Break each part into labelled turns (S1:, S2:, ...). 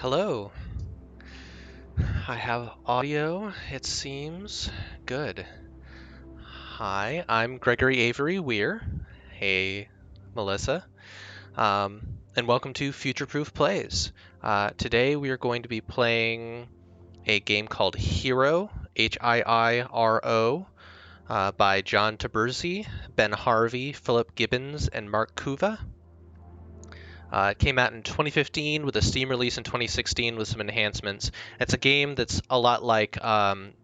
S1: Hello. I have audio, it seems. Good. Hi, I'm Gregory Avery Weir. Hey, Melissa. And welcome to Future Proof Plays. Today we are going to be playing a game called Hiiro, Hiiro, by John Taberzi, Ben Harvey, Philip Gibbons, and Mark Kuva. It came out in 2015 with a Steam release in 2016 with some enhancements. It's a game that's a lot like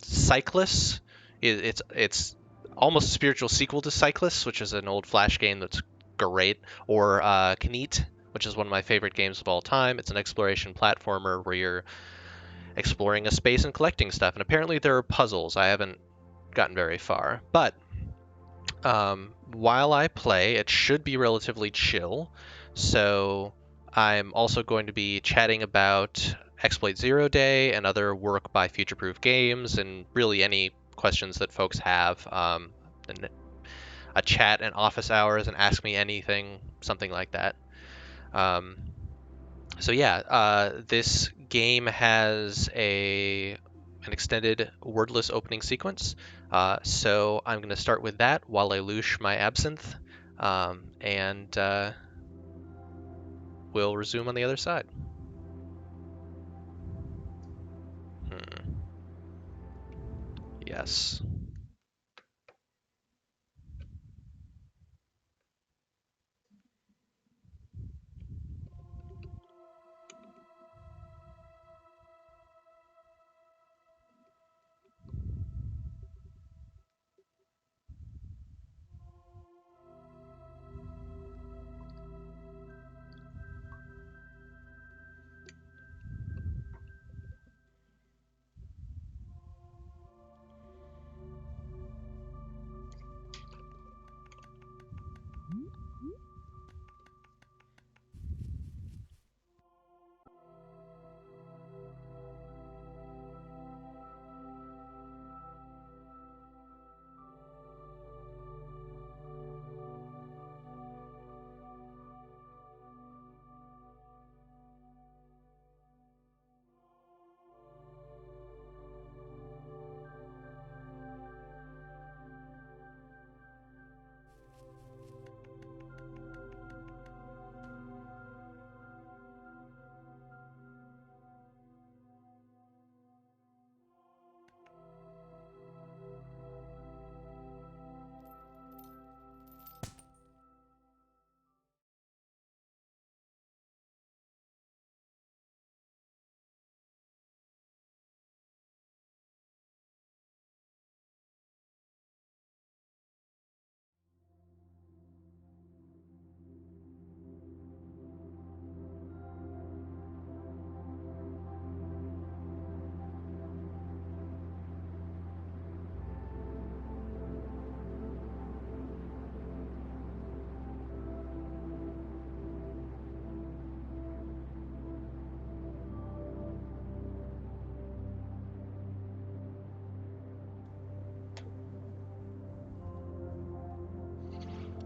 S1: Cyclus. It's almost a spiritual sequel to Cyclus, which is an old Flash game that's great, or Kneat, which is one of my favorite games of all time. It's an exploration platformer where you're exploring a space and collecting stuff, and apparently there are puzzles. I haven't gotten very far, but while I play, it should be relatively chill. So I'm also going to be chatting about Exploit Zero Day and other work by Future Proof Games, and really any questions that folks have. And a chat and office hours and ask me anything, something like that. Um, so yeah, this game has an extended wordless opening sequence. So I'm going to start with that while I loosh my absinthe, and we'll resume on the other side. Yes.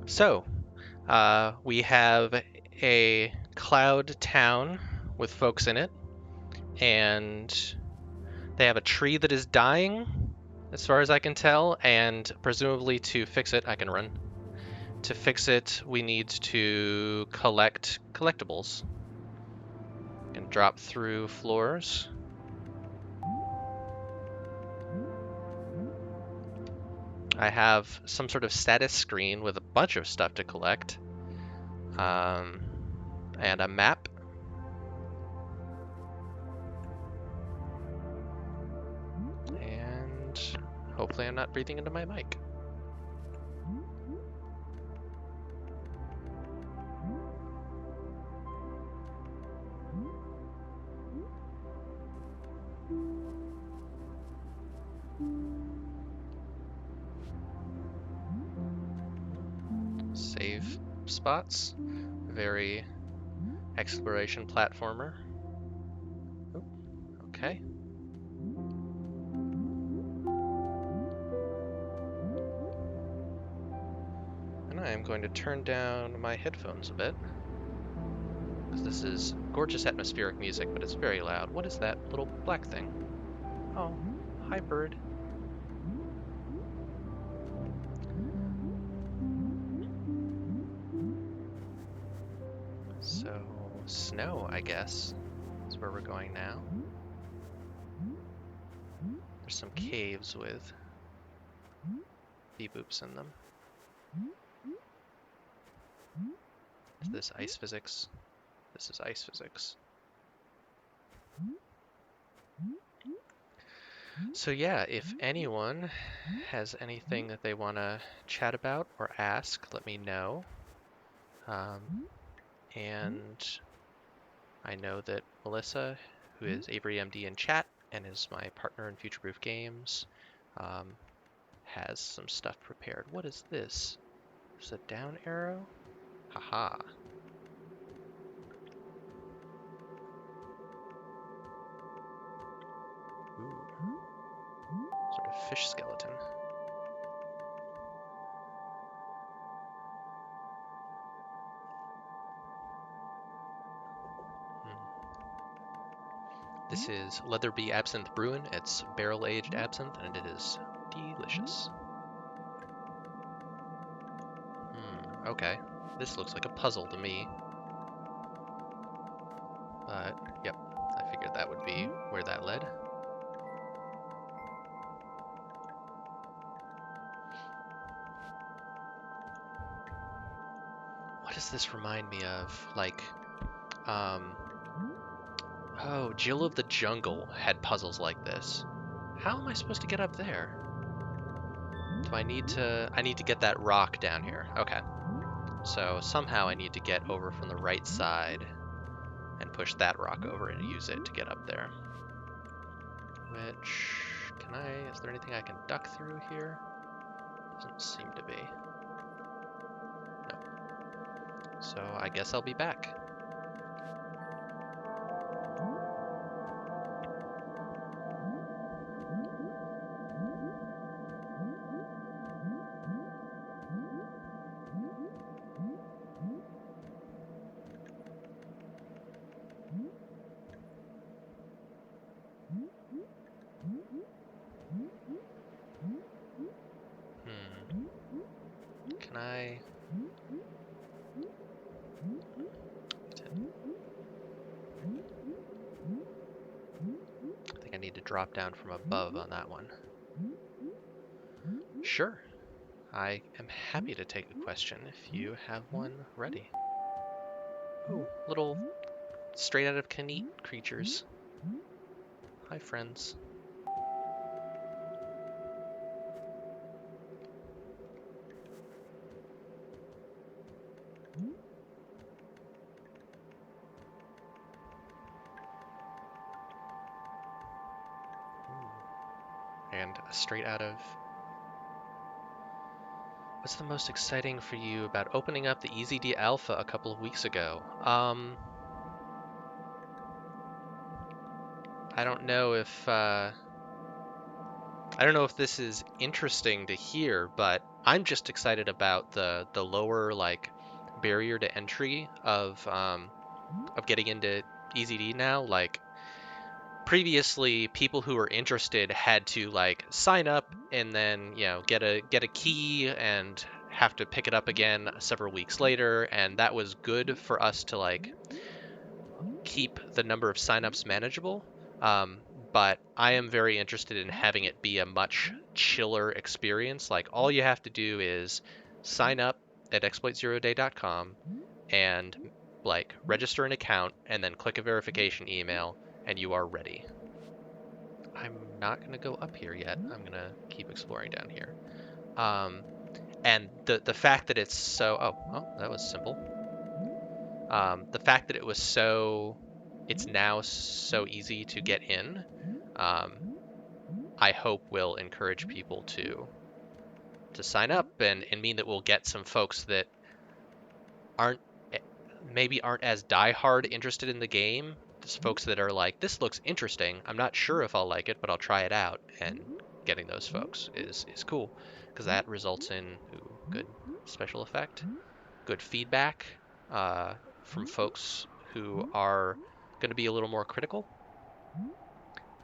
S1: So we have a cloud town with folks in it, and they have a tree that is dying, as far as I can tell, and presumably to fix it, I can run. To fix it, we need to collect collectibles and drop through floors. I have some sort of status screen with a bunch of stuff to collect, and a map. And hopefully I'm not breathing into my mic. Save spots. Very exploration platformer. Ooh, okay. And I am going to turn down my headphones a bit, because This is gorgeous atmospheric music, but it's very loud. What is that little black thing? Oh, hi, bird. So, snow, I guess, is where we're going now. There's some caves with beep-boops in them. Is this ice physics? This is ice physics. So yeah, if anyone has anything that they want to chat about or ask, let me know. And I know that Melissa, who is Avery MD in chat and is my partner in Future Proof Games, has some stuff prepared. What is this? Is a down arrow? Haha. Ooh. Sort of fish skeleton. This is Leatherby Absinthe Bruin. It's barrel-aged absinthe, and it is delicious. Okay. This looks like a puzzle to me. But, yep, I figured that would be where that led. What does this remind me of? Like, oh, Jill of the Jungle had puzzles like this. How am I supposed to get up there? Do I need to get that rock down here. Okay. So somehow I need to get over from the right side and push that rock over and use it to get up there. Which, is there anything I can duck through here? Doesn't seem to be. No. So I guess I'll be back. Can I... I think I need to drop down from above on that one. Sure. I am happy to take a question if you have one ready. Ooh, little straight out of Canete creatures. Hi, friends. And straight out of... What's the most exciting for you about opening up the EZD Alpha a couple of weeks ago? I don't know if this is interesting to hear, but I'm just excited about the lower like barrier to entry of getting into EZD now. Like previously, people who were interested had to like sign up and then get a key and have to pick it up again several weeks later, and that was good for us to like keep the number of signups manageable. But I am very interested in having it be a much chiller experience. Like all you have to do is sign up at exploitzeroday.com and like register an account and then click a verification email and you are ready. I'm not going to go up here yet. I'm going to keep exploring down here. And the fact that it's so... Oh, that was simple. The fact that it's now so easy to get in, I hope will encourage people to sign up and mean that we'll get some folks that maybe aren't as diehard interested in the game. Just folks that are like, this looks interesting. I'm not sure if I'll like it, but I'll try it out. And getting those folks is cool because that results in good special effect, good feedback from folks who are going to be a little more critical.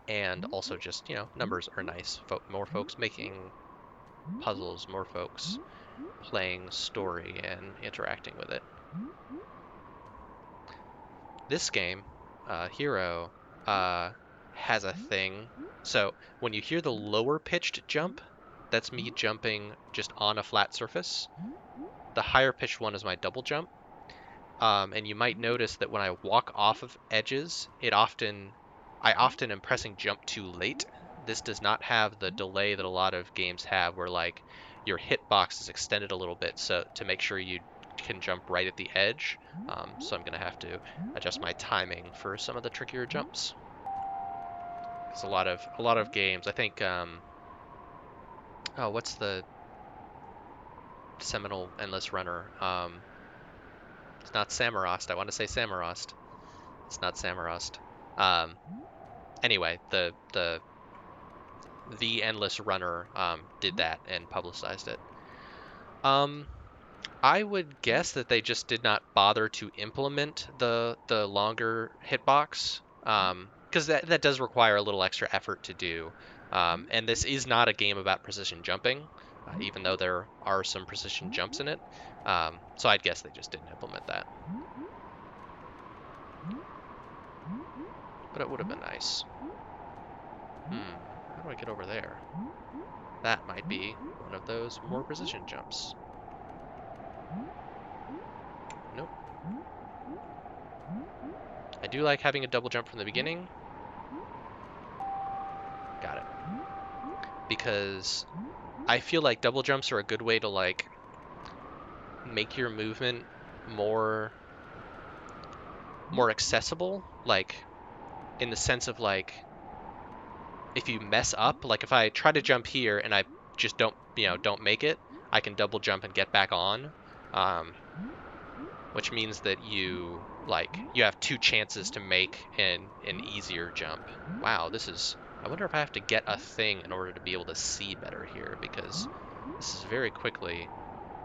S1: And also just, numbers are nice. More folks making puzzles, more folks playing story and interacting with it. This game, Hiiro, has a thing. So when you hear the lower pitched jump, that's me jumping just on a flat surface. The higher pitched one is my double jump. And you might notice that when I walk off of edges, I often am pressing jump too late. This does not have the delay that a lot of games have, where like your hitbox is extended a little bit so to make sure you can jump right at the edge. So I'm gonna have to adjust my timing for some of the trickier jumps. Because a lot of games, I think, what's the seminal endless runner? It's not Samorost. I want to say Samorost. It's not Samorost. Anyway, the endless runner did that and publicized it. I would guess that they just did not bother to implement the longer hitbox, because that does require a little extra effort to do. And this is not a game about precision jumping, even though there are some precision jumps in it. So I'd guess they just didn't implement that. But it would have been nice. How do I get over there? That might be one of those more precision jumps. Nope. I do like having a double jump from the beginning. Got it. Because I feel like double jumps are a good way to like make your movement more accessible, like in the sense of like if you mess up, like if I try to jump here and I just don't make it, I can double jump and get back on, which means that you have two chances to make an easier jump. Wow, I wonder if I have to get a thing in order to be able to see better here, because this is very quickly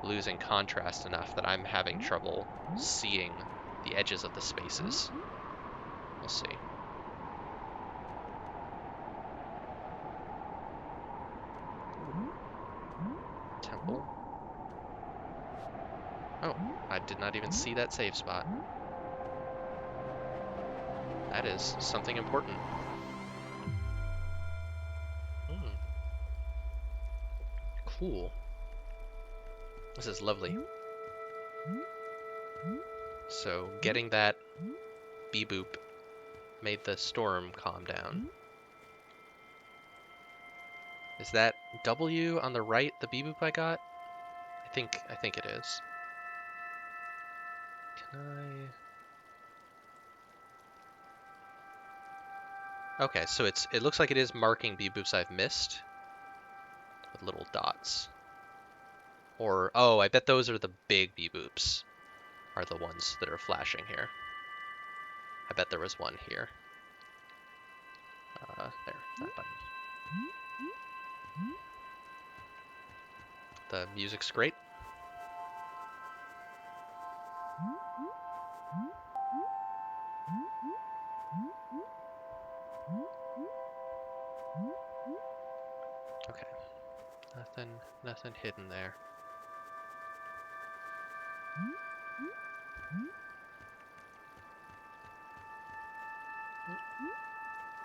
S1: losing contrast enough that I'm having trouble seeing the edges of the spaces. We'll see. Temple. Oh, I did not even see that save spot. That is something important. Cool. This is lovely. So getting that beep-boop made the storm calm down. Is that W on the right, the beep-boop I got? I think it is. Can I... Okay, so it looks like it is marking beep-boops I've missed with little dots. Or, oh, I bet those are the big beep-boops, are the ones that are flashing here. I bet there was one here. There, that button. The music's great. Okay. Nothing hidden there.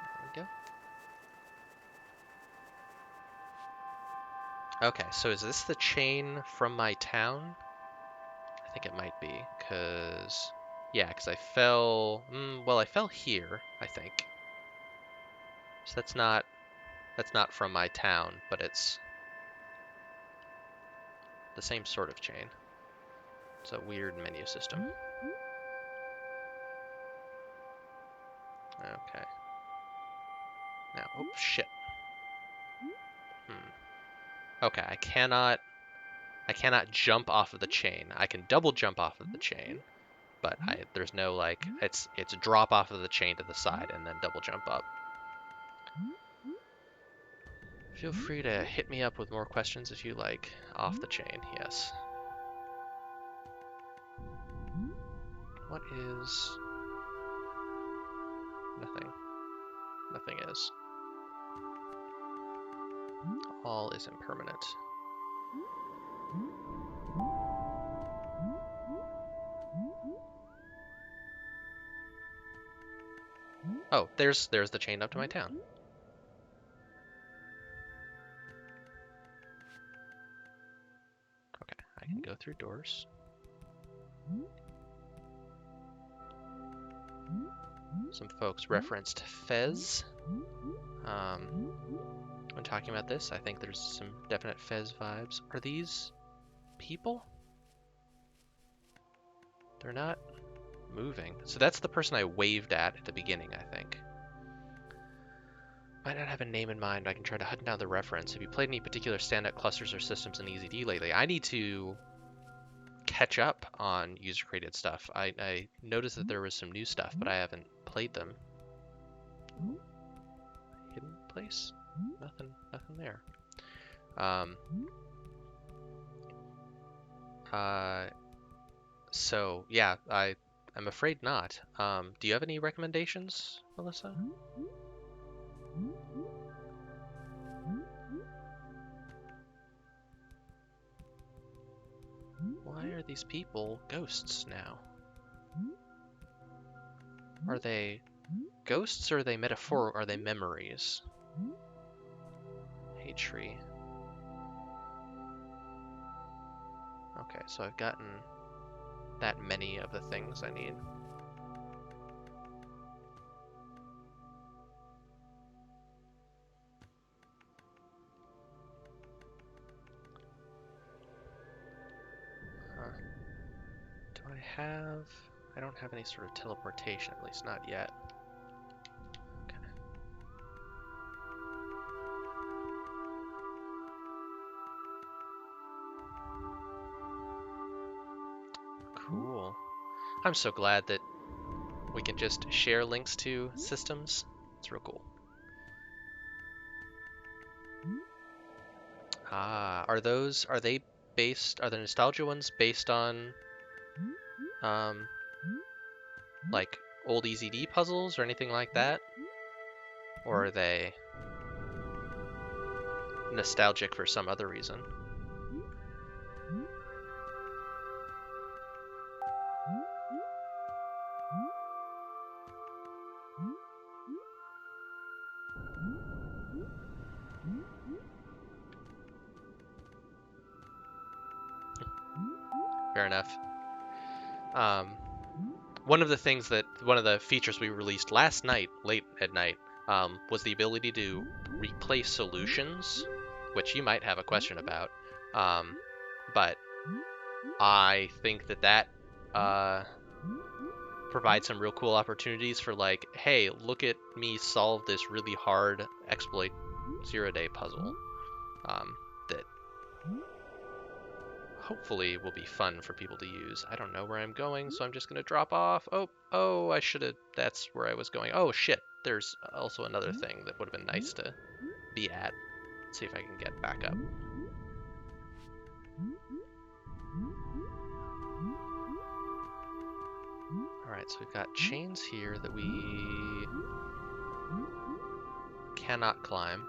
S1: There we go. Okay, so is this the chain from my town? I think it might be, because... Yeah, because I fell... well, I fell here, I think. So that's not from my town, but it's the same sort of chain. It's a weird menu system. Okay. Now, oh, shit. Okay, I cannot jump off of the chain. I can double jump off of the chain, but there's no like it's drop off of the chain to the side and then double jump up. Feel free to hit me up with more questions if you like. Off the chain, yes. What is... Nothing. Nothing is. All is impermanent. Oh, there's the chain up to my town. Okay, I can go through doors. Some folks referenced Fez. When talking about this, I think there's some definite Fez vibes. Are these people? They're not moving. So that's the person I waved at the beginning, I think. Might not have a name in mind, but I can try to hunt down the reference. Have you played any particular standout clusters or systems in EZD lately? I need to catch up on user-created stuff. I noticed that there was some new stuff, but I haven't played them. Hidden place? Nothing there. So yeah, I'm afraid not. Do you have any recommendations, Melissa? Why are these people ghosts now? Are they ghosts or are they metaphor? Are they memories? Hey tree. Okay, so I've gotten that many of the things I need. Do I have... I don't have any sort of teleportation, at least not yet. Okay. Cool. I'm so glad that we can just share links to systems. It's real cool. Ah, are they based, are the nostalgia ones based on, like old EZD puzzles or anything like that? Or are they nostalgic for some other reason? Fair enough. One of the features we released last night, late at night, was the ability to replay solutions, which you might have a question about. But I think that provides some real cool opportunities for, like, hey, look at me solve this really hard exploit 0-day puzzle. That hopefully will be fun for people to use. I don't know where I'm going, so I'm just gonna drop off. Oh, I should have, that's where I was going. Oh shit, there's also another thing that would have been nice to be at. Let's see if I can get back up. Alright, so we've got chains here that we cannot climb.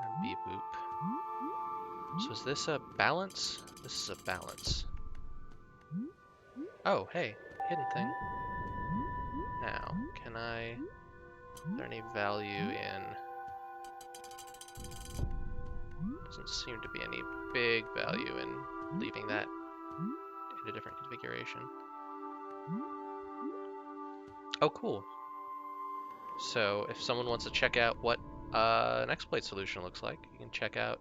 S1: And beep boop. So is this a balance? This is a balance. Oh, hey, hidden thing. Now, can I... Is there any value in... Doesn't seem to be any big value in leaving that in a different configuration. Oh, cool. So if someone wants to check out what an exploit solution looks like, you can check out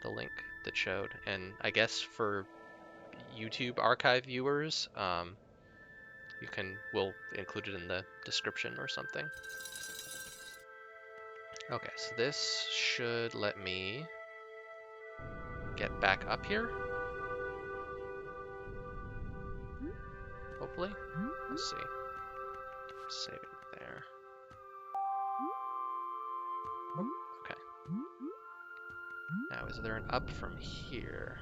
S1: the link that showed. And I guess for YouTube archive viewers, we'll include it in the description or something. Okay, so this should let me get back up here. Hopefully. Let's see. Save it there. Oh, okay. Now, is there an up from here?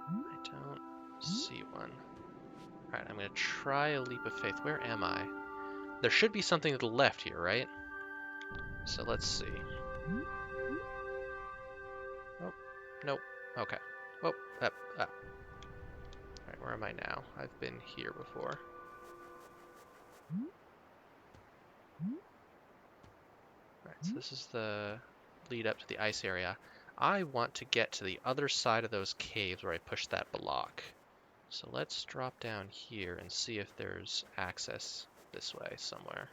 S1: I don't C1. Alright, I'm gonna try a leap of faith. Where am I? There should be something to the left here, right? So let's see. Oh, nope. Okay. Oh, up. Alright, where am I now? I've been here before. Alright, so this is the lead up to the ice area. I want to get to the other side of those caves where I pushed that block. So let's drop down here and see if there's access this way somewhere.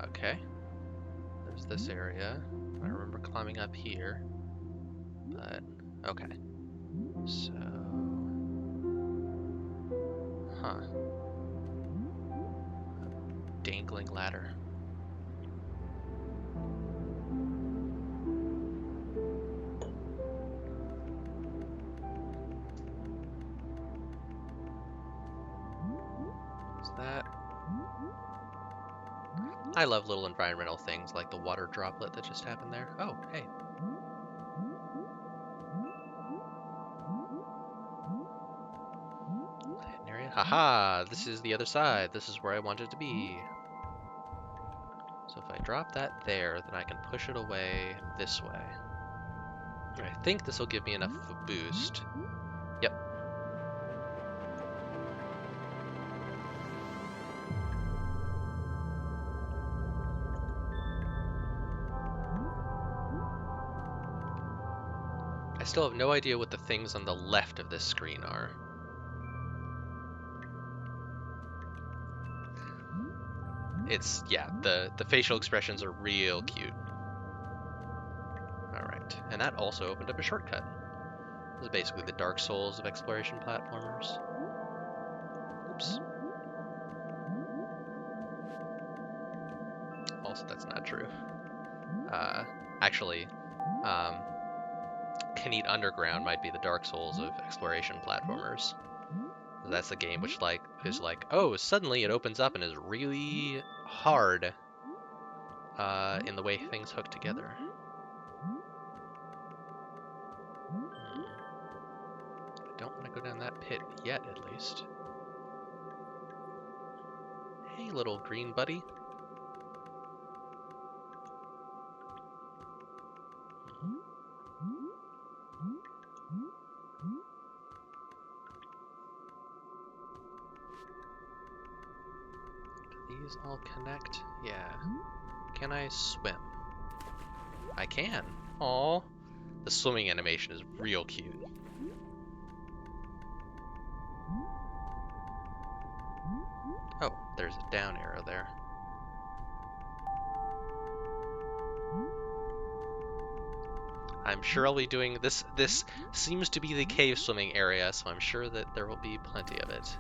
S1: Okay. There's this area. I remember climbing up here. But, okay. So... Huh. A dangling ladder. Is that... I love little environmental things like the water droplet that just happened there. Oh, hey. Hidden area. Haha! This is the other side. This is where I wanted to be. So if I drop that there, then I can push it away this way. And I think this will give me enough of a boost. Yep. I still have no idea what the things on the left of this screen are. It's, yeah, the facial expressions are real cute. Alright, and that also opened up a shortcut. This is basically the Dark Souls of exploration platformers. Oops. Also, that's not true. Actually, Canete Underground might be the Dark Souls of exploration platformers. That's the game which is like, oh, suddenly it opens up and is really hard in the way things hook together. I don't want to go down that pit yet, at least. Hey, little green buddy. These all connect? Yeah. Can I swim? I can. Aww. The swimming animation is real cute. Oh, there's a down arrow there. I'm sure I'll be doing this. This seems to be the cave swimming area, so I'm sure that there will be plenty of it.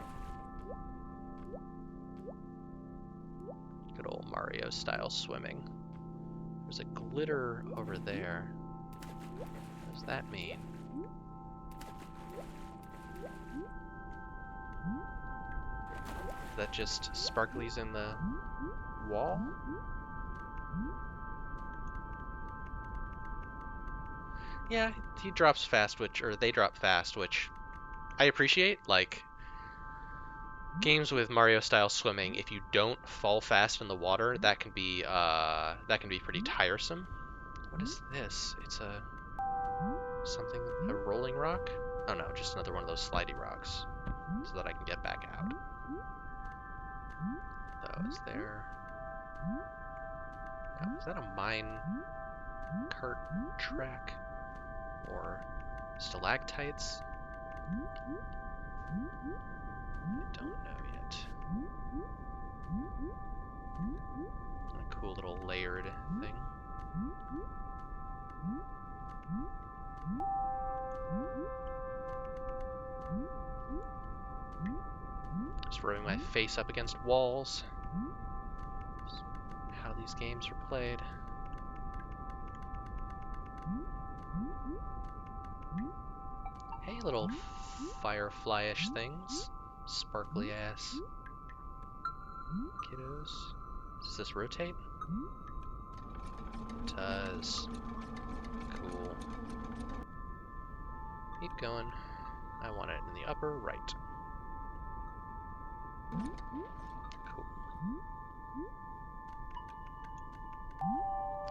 S1: Good old Mario style swimming. There's a glitter over there. What does that mean? Is that just sparklies in the wall? Yeah, he drops fast, or they drop fast, which I appreciate. Like, games with Mario-style swimming, if you don't fall fast in the water, that can be pretty tiresome. What is this? It's a rolling rock? Oh no, just another one of those slidey rocks, so that I can get back out. Though, is there? Oh, is that a mine cart track? Or stalactites? I don't know yet. A cool little layered thing. Just rubbing my face up against walls. That's how these games are played. Hey, little firefly-ish things. Sparkly ass kiddos. Does this rotate? It does. Keep going. I want it in the upper right. Cool.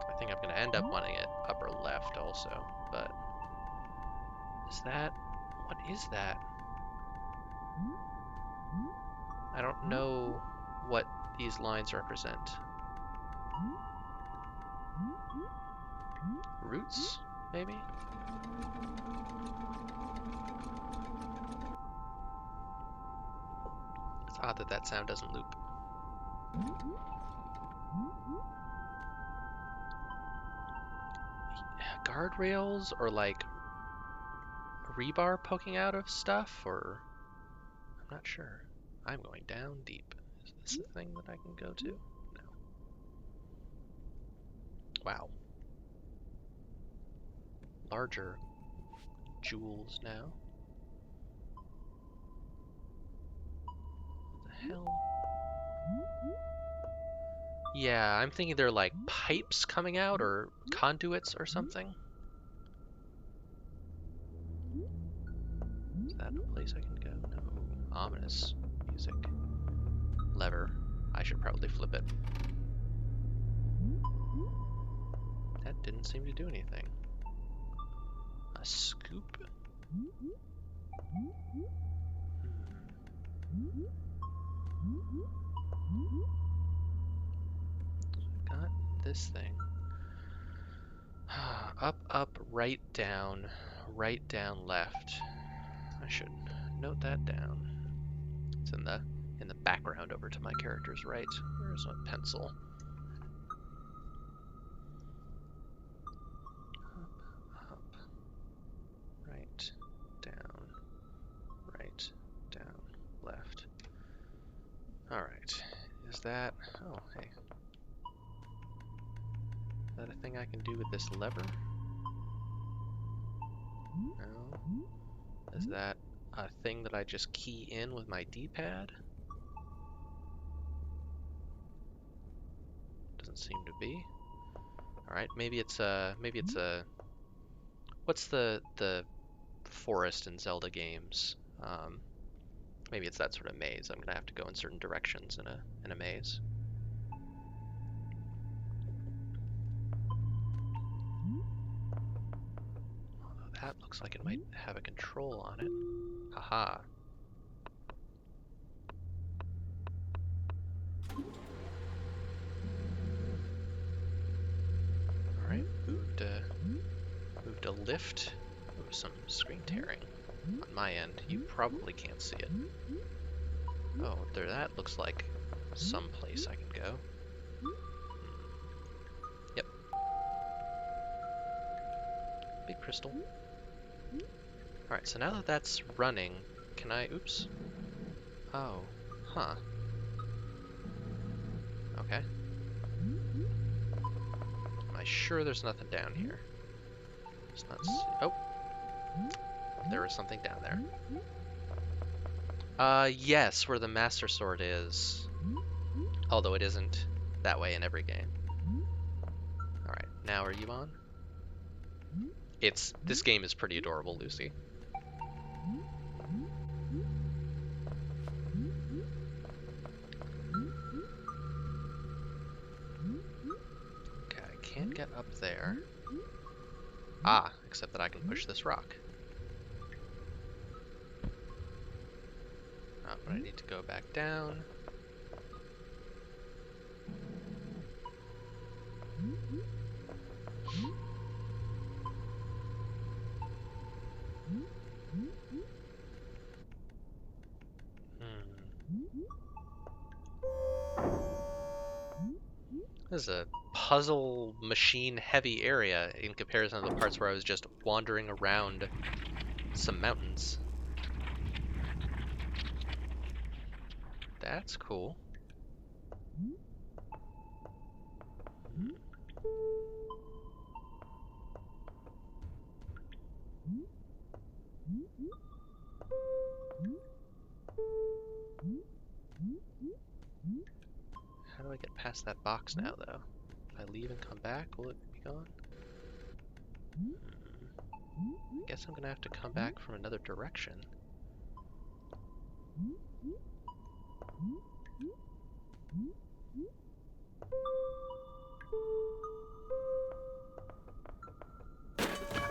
S1: I think I'm going to end up wanting it upper left also, but... Is that... What is that? I don't know what these lines represent. Roots, maybe? It's odd that that sound doesn't loop. Guardrails or like rebar poking out of stuff, or I'm not sure. I'm going down deep. Is this a thing that I can go to? No. Wow. Larger jewels now. What the hell? Yeah, I'm thinking they're like pipes coming out or conduits or something. Is that a place I can go? No. Ominous music. Lever. I should probably flip it. That didn't seem to do anything. A scoop? Got this thing. Up, up, right, down, left. I should note that down. It's in the background over to my character's right. Where's my pencil? Up, up, right, down, left. Alright. Is that... Oh, hey. Is that a thing I can do with this lever? No. Is that a thing that I just key in with my D-pad? Doesn't seem to be. Alright, maybe it's a... What's the forest in Zelda games? Maybe it's that sort of maze. I'm gonna have to go in certain directions in a maze. Although that looks like it might have a control on it. Haha. Alright, moved a lift. Ooh, some screen tearing on my end. You probably can't see it. Oh, there, that looks like some place I can go. Yep. Big crystal. Alright, so now that that's running, can I... Oops. Oh. Huh. Okay. Am I sure there's nothing down here? Just not see... Oh! There is something down there. Yes, where the Master Sword is. Although it isn't that way in every game. Alright, now are you on? This game is pretty adorable, Lucy. Okay, I can't get up there. Ah, except that I can push this rock. Oh, but I need to go back down. This is a puzzle machine heavy area in comparison to the parts where I was just wandering around some mountains. That's cool. How do I get past that box now, though? If I leave and come back, will it be gone? I guess I'm gonna have to come back from another direction.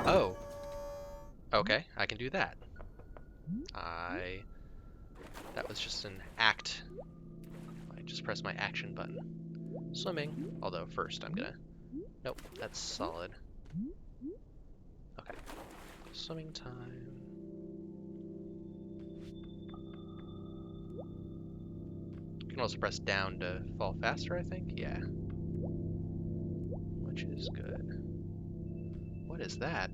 S1: Oh! Okay, I can do that. That was just an act. I just pressed my action button. Swimming. Although first I'm gonna... Nope, that's solid. Okay. Swimming time. You can also press down to fall faster, I think? Yeah. Which is good. What is that?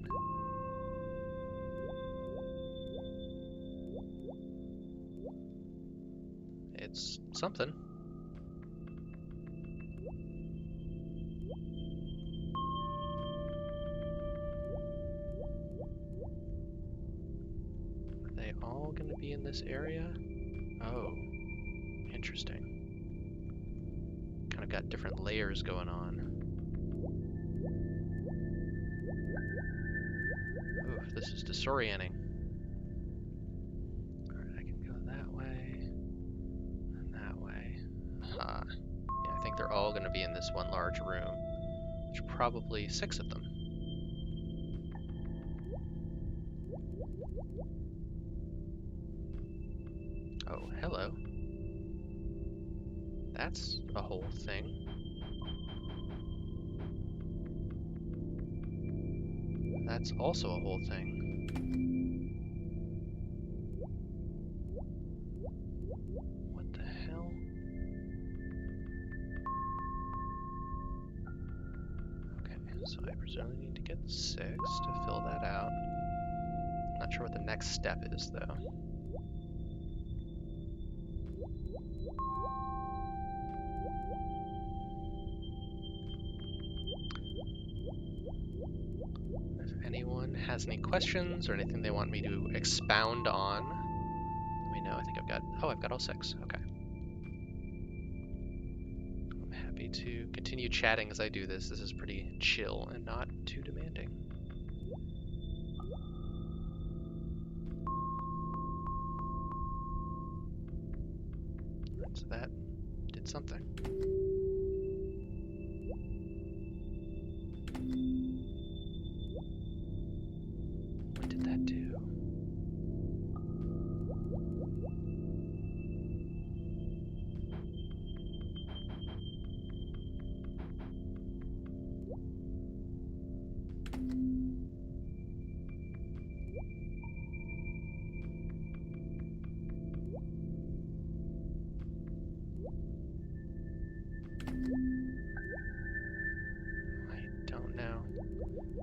S1: It's something. Are they all going to be in this area? Oh, interesting. Kind of got different layers going on. Ooh, this is disorienting. Alright, I can go that way and that way. Yeah, I think they're all going to be in this one large room. There's probably 6 of them. Oh, hello. That's a whole thing. That's also a whole thing. What the hell? Okay, so I presumably need to get 6 to fill that out. Not sure what the next step is, though. If anyone has any questions or anything they want me to expound on, let me know. I think I've got... Oh, I've got all 6. Okay. I'm happy to continue chatting as I do this. This is pretty chill and not too demanding. So that did something. What did that do? Now.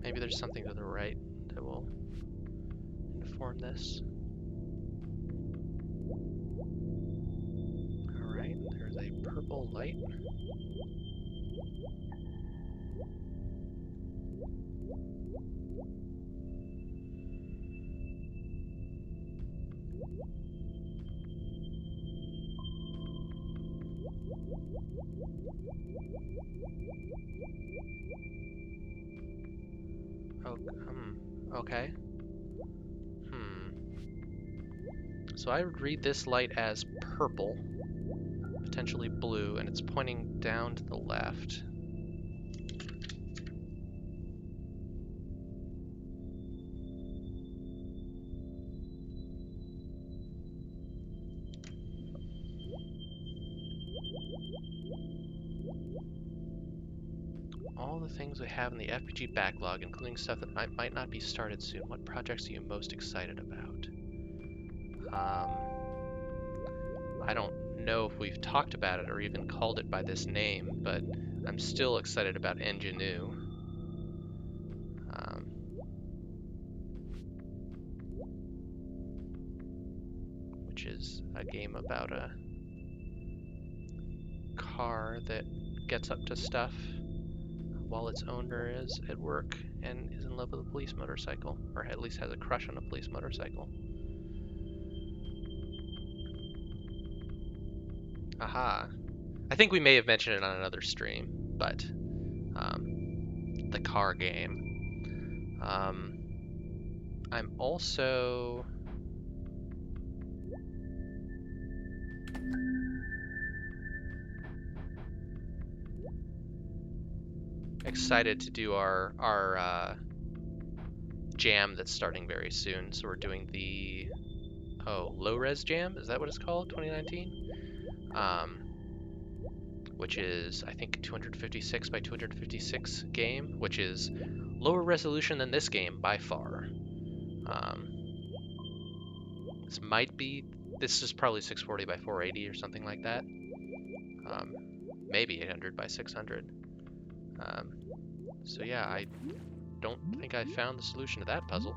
S1: Maybe there's something to the right that will inform this. Alright, there's a purple light. Oh, okay. So I would read this light as purple, potentially blue, and it's pointing down to the left. All the things we have in the FPG backlog, including stuff that might not be started soon. What projects are you most excited about? I don't know if we've talked about it or even called it by this name, but I'm still excited about Ingenue. Which is a game about a car that gets up to stuff while its owner is at work and is in love with a police motorcycle, or at least has a crush on a police motorcycle. Aha. I think we may have mentioned it on another stream, but the car game. I'm also excited to do our jam that's starting very soon. So we're doing the low res jam. Is that what it's called? 2019. Which is I think 256 by 256 game, which is lower resolution than this game by far. This might be. This is probably 640 by 480 or something like that. Maybe 800 by 600. So yeah, I don't think I found the solution to that puzzle.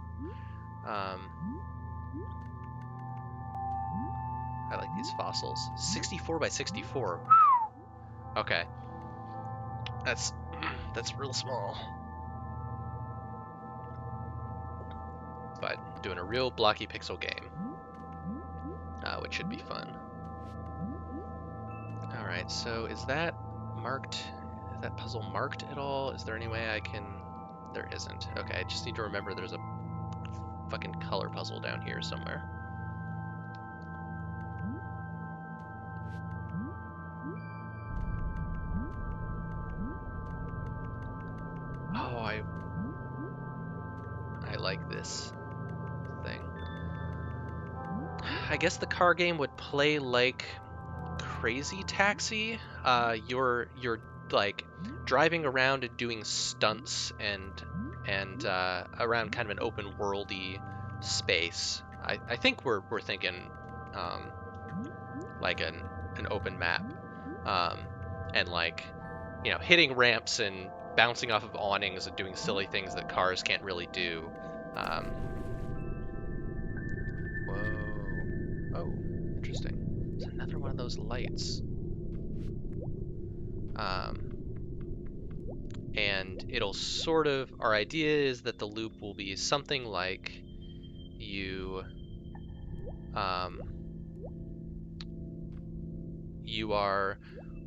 S1: I like these fossils. 64 by 64. Okay, that's real small. But doing a real blocky pixel game, which should be fun. All right, so is that marked? Is that puzzle marked at all? Is there any way I can? There isn't. Okay, I just need to remember there's a fucking color puzzle down here somewhere. Oh, I like this thing. I guess the car game would play like Crazy Taxi. You're like driving around and doing stunts and around kind of an open worldy space. I think we're thinking like an open map, and like hitting ramps and bouncing off of awnings and doing silly things that cars can't really do. Whoa. Oh, interesting. It's another one of those lights. And it'll sort of, our idea is that the loop will be something like you are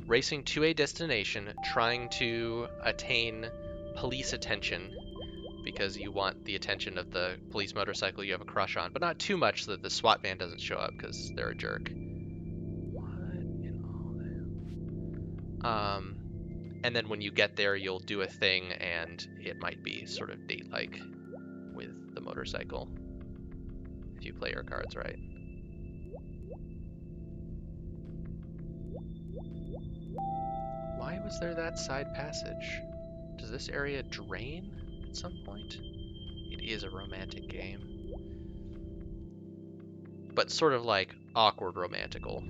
S1: racing to a destination, trying to attain police attention because you want the attention of the police motorcycle you have a crush on, but not too much so that the SWAT van doesn't show up because they're a jerk. What in all that? And then when you get there, you'll do a thing, and it might be sort of date-like with the motorcycle if you play your cards right. Why was there that side passage? Does this area drain at some point? It is a romantic game. But sort of like awkward romantical.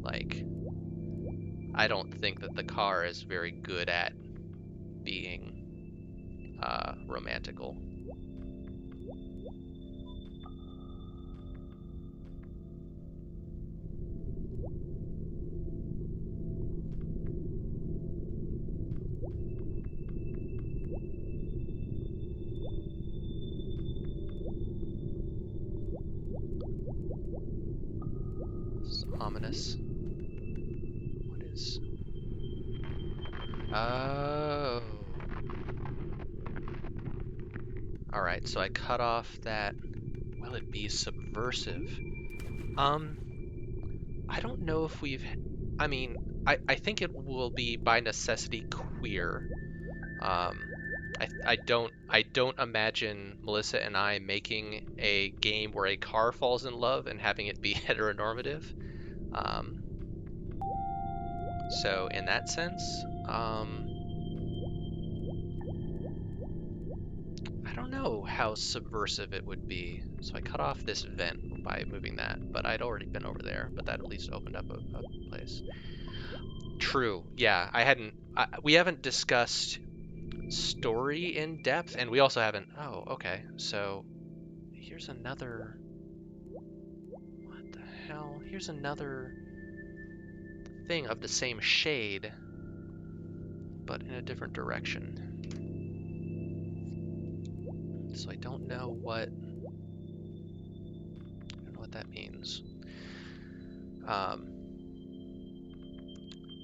S1: Like, I don't think that the car is very good at being romantical. It's ominous. What is... Oh. Alright, so I cut off that... Will it be subversive? I don't know if we've... I mean, I think it will be by necessity queer. I don't imagine Melissa and I making a game where a car falls in love and having it be heteronormative. So in that sense, I don't know how subversive it would be. So I cut off this vent by moving that, but I'd already been over there, but that at least opened up a place. True. Yeah, we haven't discussed story in depth, and we also haven't... Oh, okay. So here's another... What the hell? Here's another thing of the same shade, but in a different direction. So I don't know what that means.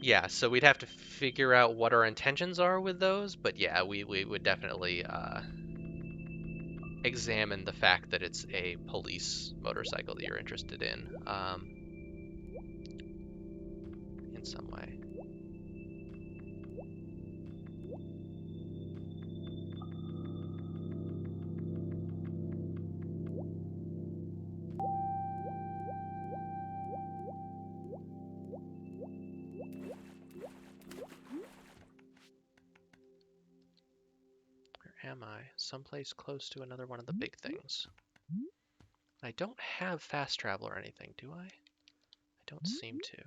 S1: Yeah, so we'd have to figure out what our intentions are with those, but yeah, we would definitely examine the fact that it's a police motorcycle that you're interested in some way. Where am I? Someplace close to another one of the big things. I don't have fast travel or anything, do I? I don't seem to.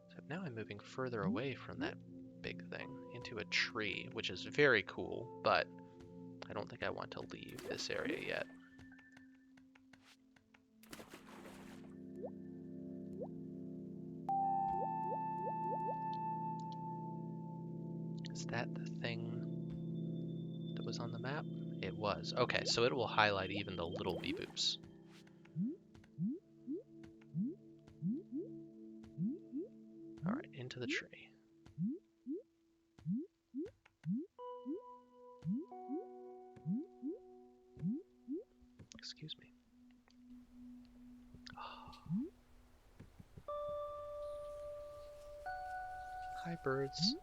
S1: So now I'm moving further away from that big thing into a tree, which is very cool, but I don't think I want to leave this area yet. Is that the thing that was on the map? It was. Okay, so it will highlight even the little beep-boops. Alright, into the tree. Excuse me. Hi, birds.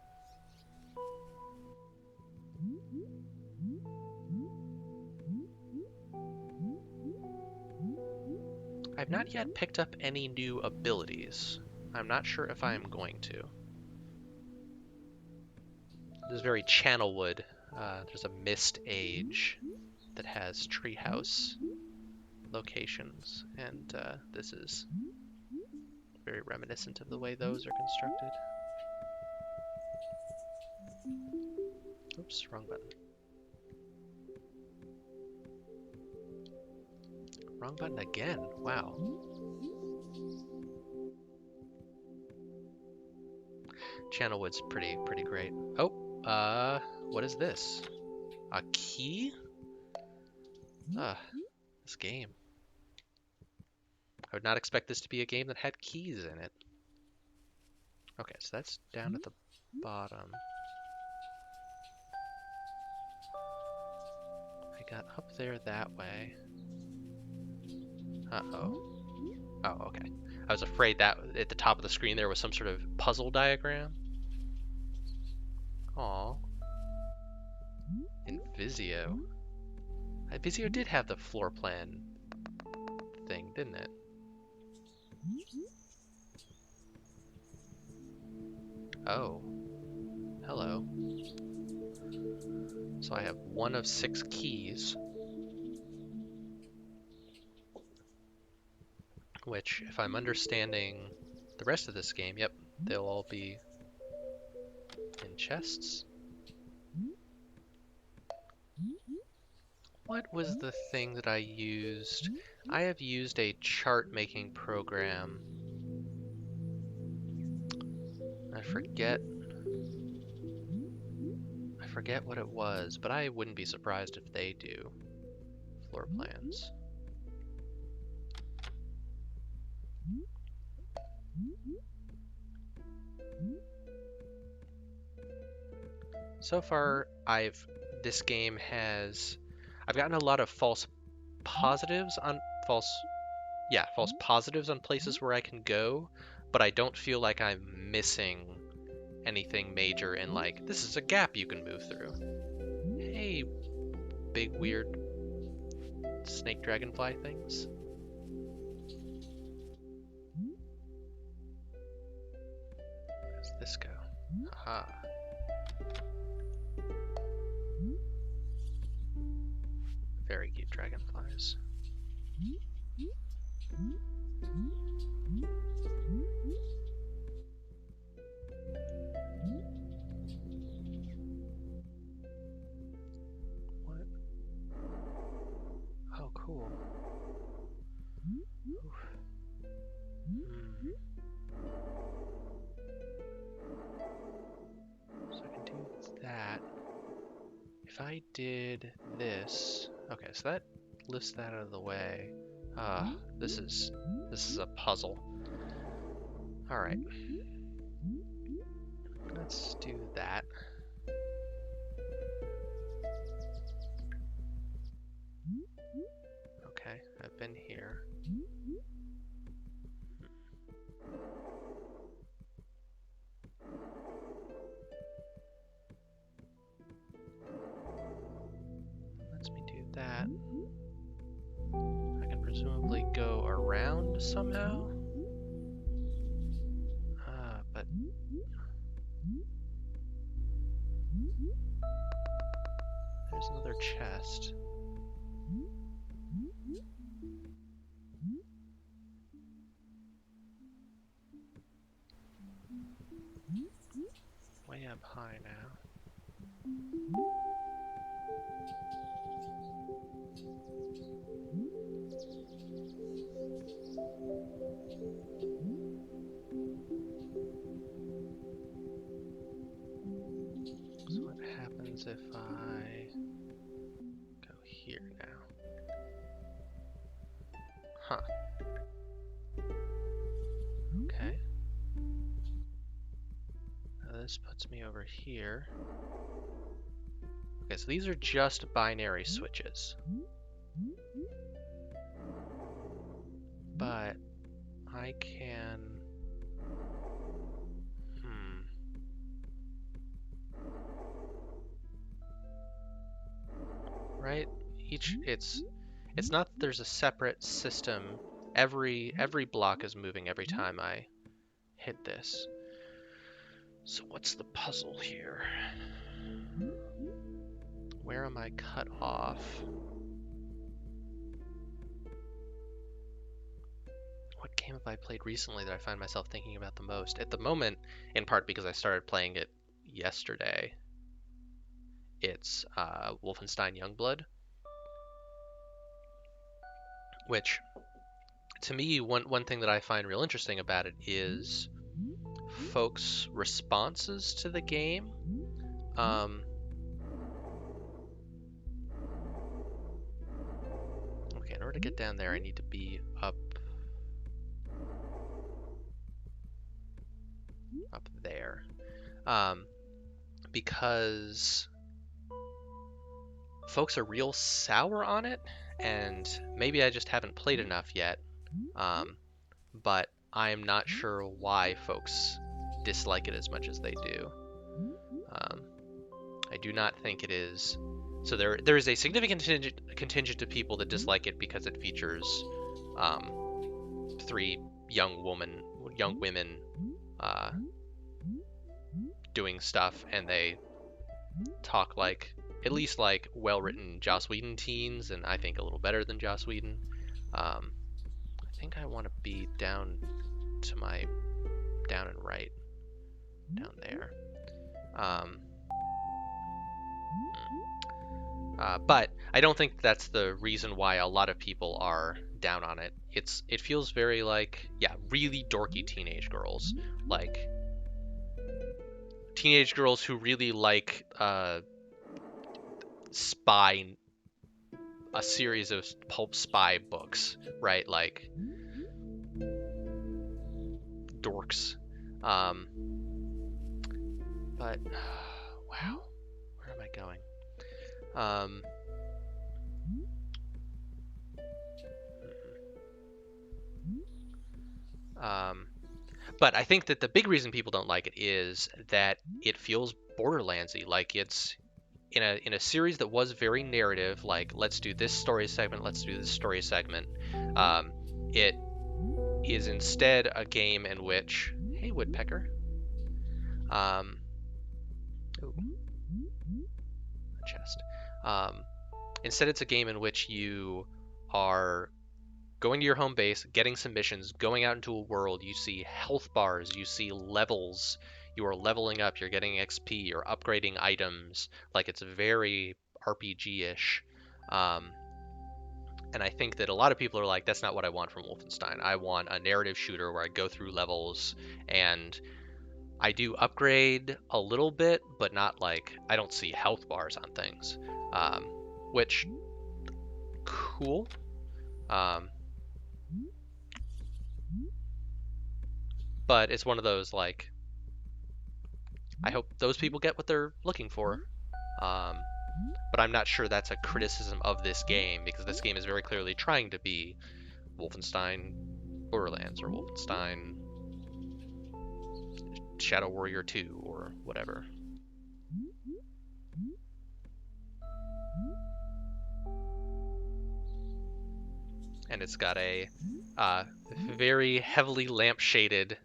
S1: I've not yet picked up any new abilities. I'm not sure if I am going to. This is very Channelwood. There's a Mist Age that has treehouse locations, and this is very reminiscent of the way those are constructed. Oops, wrong button. Wrong button again. Wow. Channelwood's pretty great. Oh, what is this? A key? This game. I would not expect this to be a game that had keys in it. Okay, so that's down at the bottom. I got up there that way. Uh-oh. Oh, okay. I was afraid that at the top of the screen there was some sort of puzzle diagram. Aw. Invisio. Invisio did have the floor plan thing, didn't it? Oh. Hello. So I have 1 of 6 keys. Which, if I'm understanding the rest of this game, yep, they'll all be in chests. What was the thing that I used? I have used a chart making program. I forget what it was, but I wouldn't be surprised if they do floor plans. So far, this game has, I've gotten a lot of false positives on false positives on places where I can go, but I don't feel like I'm missing anything major in like, this is a gap you can move through. Hey, big weird snake dragonfly things. Where does this go? Aha. Very cute dragonflies. What? Oh, cool. So I can do that. If I did this, okay, so that lifts that out of the way. This is a puzzle. All right. let's do that. Okay, I've been here. Lets me do that. I can presumably go around somehow. But there's another chest. Way up high now. So what happens if I go here now? Huh. Okay. Now this puts me over here. Okay, so these are just binary switches. But I can... Right? It's not that there's a separate system. Every block is moving every time I hit this. So what's the puzzle here? Where am I cut off? What game have I played recently that I find myself thinking about the most? At the moment, in part because I started playing it yesterday, it's Wolfenstein Youngblood, which, to me, one thing that I find real interesting about it is folks' responses to the game. Okay, in order to get down there, I need to be up there. Because folks are real sour on it, and maybe I just haven't played enough yet, but I'm not sure why folks dislike it as much as they do. I do not think it is... So there is a significant contingent of people that dislike it because it features 3 young women doing stuff, and they talk like, at least like well-written Joss Whedon teens, and I think a little better than Joss Whedon. I think I want to be down and right, down there. But I don't think that's the reason why a lot of people are down on it. It feels very like, yeah, really dorky teenage girls, like teenage girls who really like a series of pulp spy books, right? Like dorks. But wow, where am I going? But I think that the big reason people don't like it is that it feels Borderlandsy, like it's in a series that was very narrative, like let's do this story segment, let's do this story segment. It is instead a game in which, hey woodpecker, ooh, a chest. Instead, it's a game in which you are going to your home base, getting some missions, going out into a world. You see health bars, you see levels, you are leveling up, you're getting XP, you're upgrading items. Like, it's very RPG-ish. And I think that a lot of people are like, that's not what I want from Wolfenstein. I want a narrative shooter where I go through levels and I do upgrade a little bit, but not like, I don't see health bars on things. Which, cool. But it's one of those, like, I hope those people get what they're looking for. But I'm not sure that's a criticism of this game, because this game is very clearly trying to be Wolfenstein Borderlands or Wolfenstein Shadow Warrior 2 or whatever. And it's got a very heavily lamp-shaded,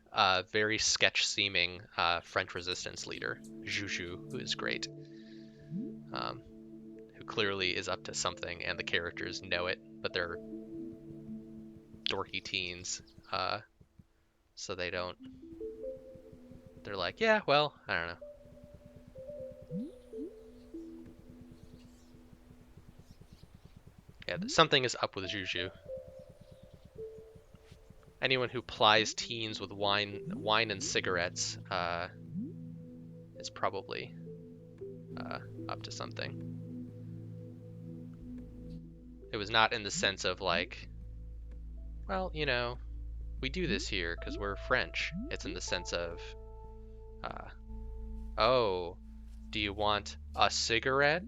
S1: very sketch-seeming French resistance leader, Juju, who is great. Who clearly is up to something, and the characters know it, but they're dorky teens, so they don't. They're like, yeah, well, I don't know. Yeah, something is up with Juju. Anyone who plies teens with wine and cigarettes is probably up to something. It was not in the sense of like, well, you know, we do this here because we're French. It's in the sense of, oh, do you want a cigarette?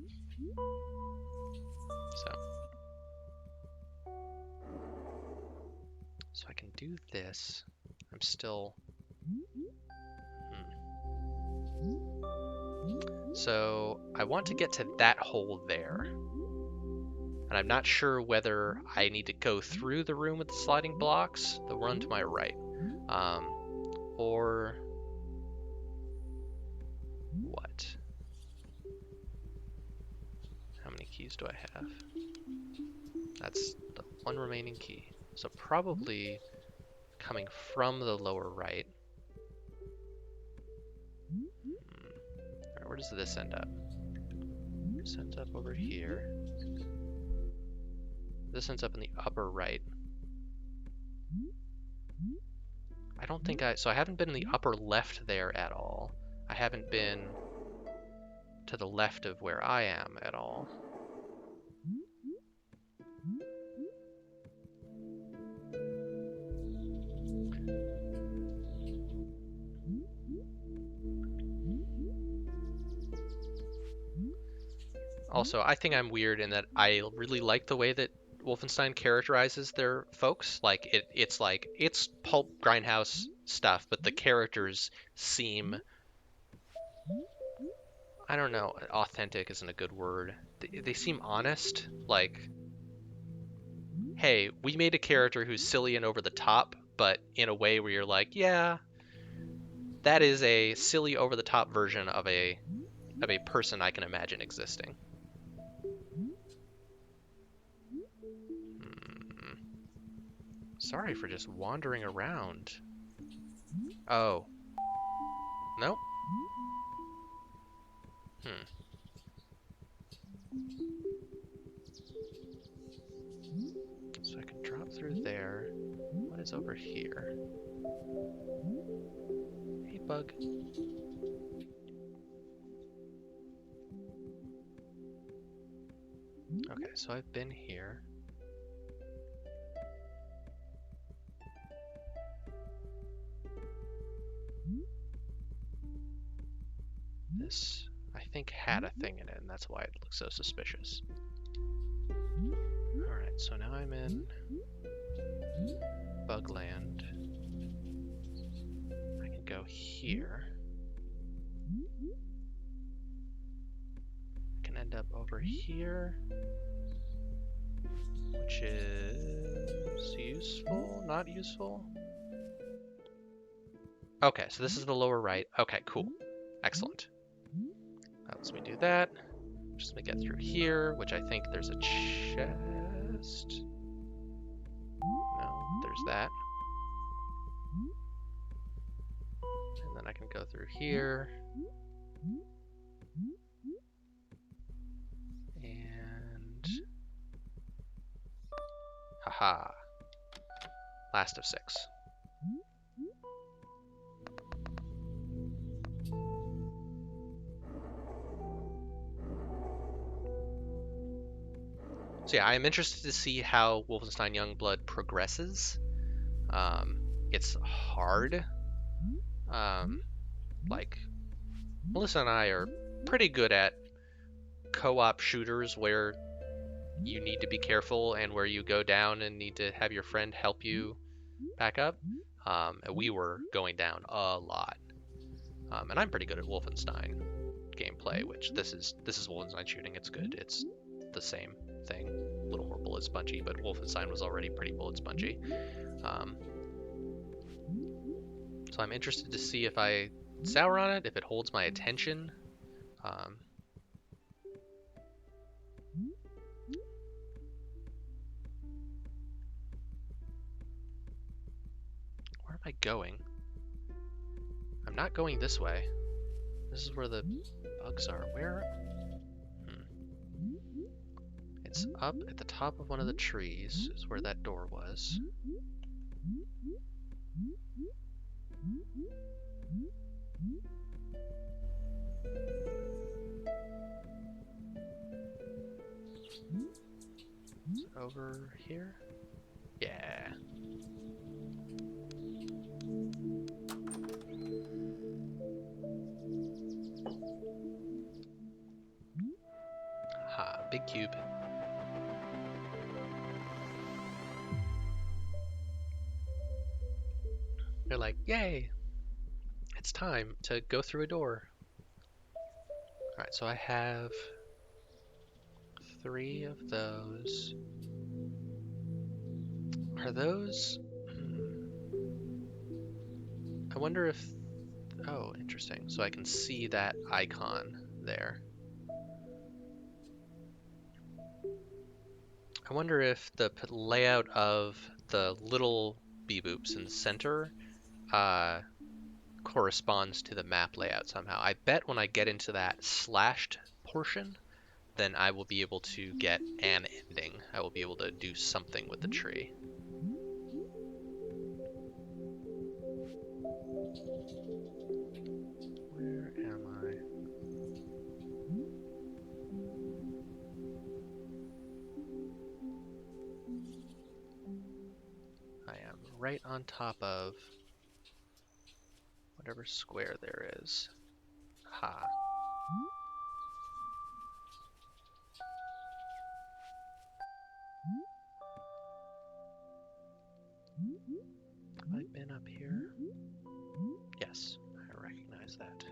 S1: So I can do this. I'm still... So I want to get to that hole there. And I'm not sure whether I need to go through the room with the sliding blocks, the one to my right, or what? How many keys do I have? That's the one remaining key. So probably coming from the lower right. Alright, where does this end up? This ends up over here. This ends up in the upper right. I don't think so I haven't been in the upper left there at all. I haven't been to the left of where I am at all. Also, I think I'm weird in that I really like the way that Wolfenstein characterizes their folks. Like it's pulp grindhouse stuff, but the characters seem, I don't know, authentic isn't a good word. They seem honest. Like, hey, we made a character who's silly and over the top, but in a way where you're like, yeah, that is a silly over the top version of a person I can imagine existing. Sorry for just wandering around. Oh. Nope. So I can drop through there. What is over here? Hey, bug. Okay, so I've been here. This, I think, had a thing in it, and that's why it looks so suspicious. Alright, so now I'm in Bugland. I can go here. I can end up over here, which is useful, not useful. Okay, so this is the lower right. Okay, cool. Excellent. That lets me do that. Just let me get through here, which I think there's a chest. No, there's that. And then I can go through here. And... haha. Last of 6. So yeah, I am interested to see how Wolfenstein Youngblood progresses. It's hard. Like, Melissa and I are pretty good at co-op shooters where you need to be careful and where you go down and need to have your friend help you back up. We were going down a lot. And I'm pretty good at Wolfenstein gameplay, which this is Wolfenstein shooting. It's good. It's the same thing, a little more bullet spongy, but Wolfenstein was already pretty bullet spongy. So I'm interested to see if I sour on it, if it holds my attention. Where am I going? I'm not going this way. This is where the bugs are. Where? It's up at the top of one of the trees, is where that door was. It's over here? Yeah. Ha, big cube. They're like, yay! It's time to go through a door. Alright, so I have 3 of those. Are those... I wonder if... Oh, interesting. So I can see that icon there. I wonder if the layout of the little bee-boops in the center corresponds to the map layout somehow. I bet when I get into that slashed portion, then I will be able to get an ending. I will be able to do something with the tree. Where am I? I am right on top of whatever square there is. Ha. Have I been up here? Yes, I recognize that.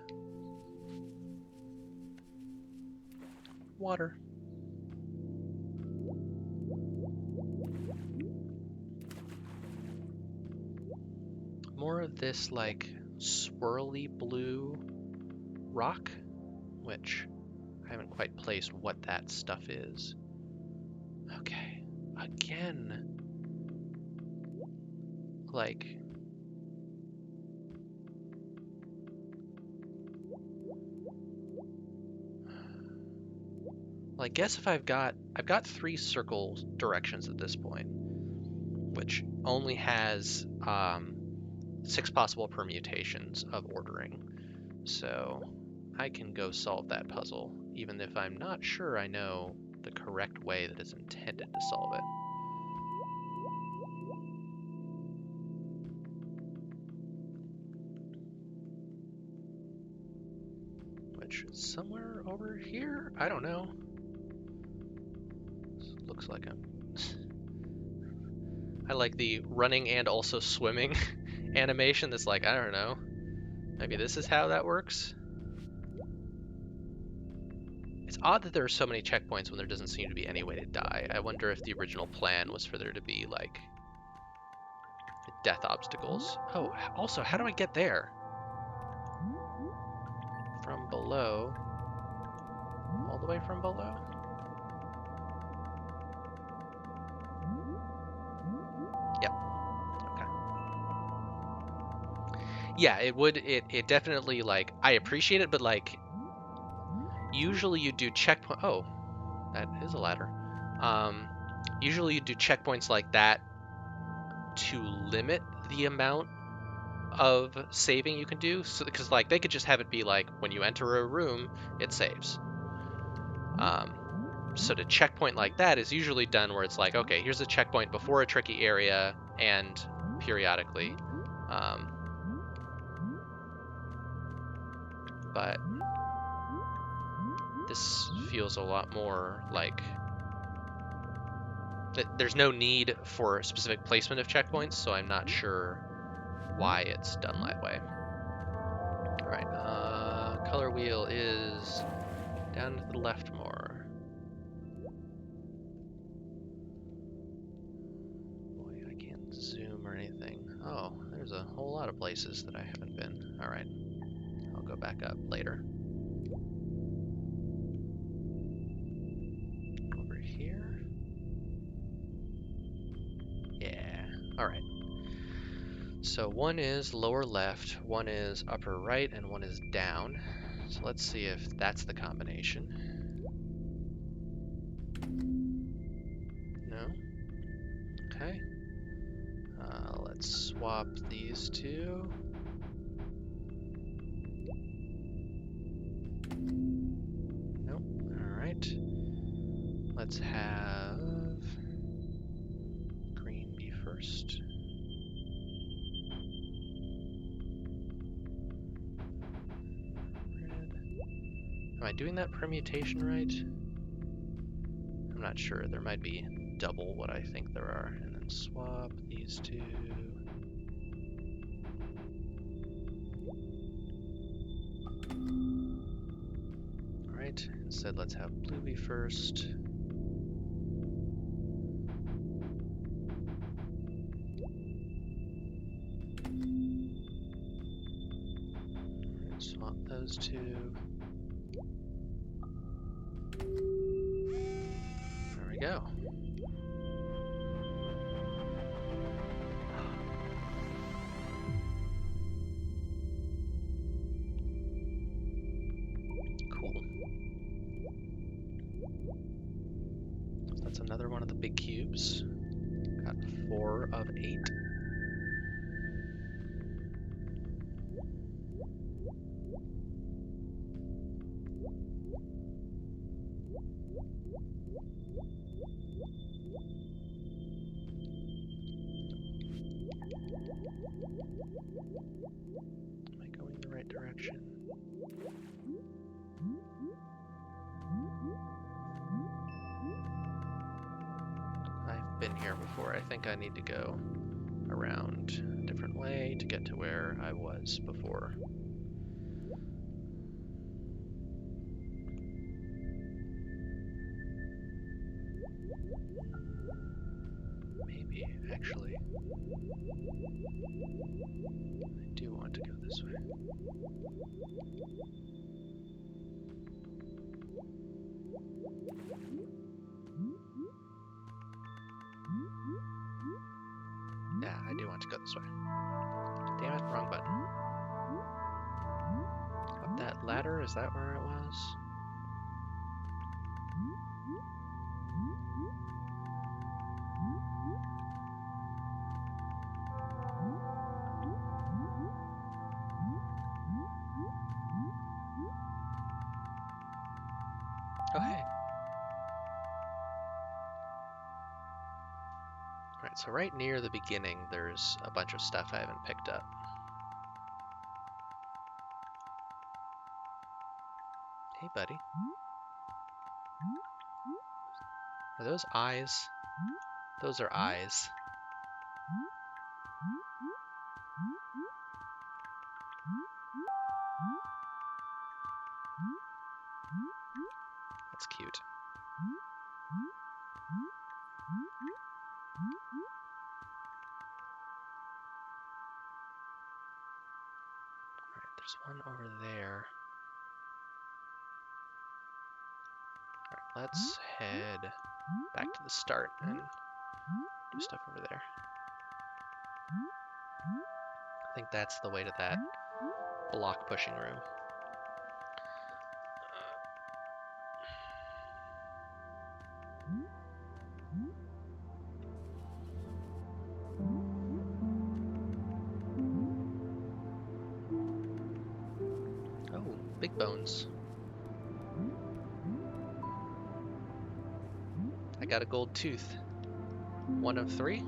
S1: Water. More of this like swirly blue rock, which I haven't quite placed what that stuff is. Okay, again, like, well, I guess if I've got 3 circle directions at this point, which only has 6 possible permutations of ordering. So I can go solve that puzzle, even if I'm not sure I know the correct way that is intended to solve it. Which is somewhere over here? I don't know. This looks like I like the running and also swimming animation that's like, I don't know. Maybe this is how that works? It's odd that there are so many checkpoints when there doesn't seem to be any way to die. I wonder if the original plan was for there to be, like, death obstacles. Oh, also, how do I get there? From below. All the way from below? Yep. Okay. Yeah, it definitely, like, I appreciate it, but, like, usually you do checkpoint. Oh, that is a ladder. Usually you do checkpoints like that to limit the amount of saving you can do. So, because like they could just have it be like when you enter a room, it saves. So to checkpoint like that is usually done where it's like, okay, here's a checkpoint before a tricky area and periodically. But This feels a lot more like there's no need for specific placement of checkpoints, so I'm not sure why it's done that way. All right, color wheel is down to the left more. Boy, I can't zoom or anything. Oh, there's a whole lot of places that I haven't been. All right, I'll go back up later. Over here. Yeah, all right. So one is lower left, one is upper right, and one is down. So let's see if that's the combination. No? Okay. Let's swap these two. Nope. Alright. Let's have green be first. Red. Am I doing that permutation right? I'm not sure. There might be double what I think there are. And then swap these two. Alright, instead let's have blue be first. Alright, swap those two. There we go. Cool. So that's another one of the big cubes. Got 4 of 8. Am I going the right direction? I've been here before. I think I need to go around a different way to get to where I was before. Maybe, actually. I do want to go this way. Yeah, I do want to go this way. Damn it, wrong button. Up that ladder, is that where it was? Oh, hey. Alright, so right near the beginning, there's a bunch of stuff I haven't picked up. Hey, buddy. Are those eyes? Those are eyes. That's cute. Alright, there's one over there. Alright, let's head back to the start and do stuff over there. I think that's the way to that block pushing room. Oh, big bones. I got a gold tooth. 1 of 3.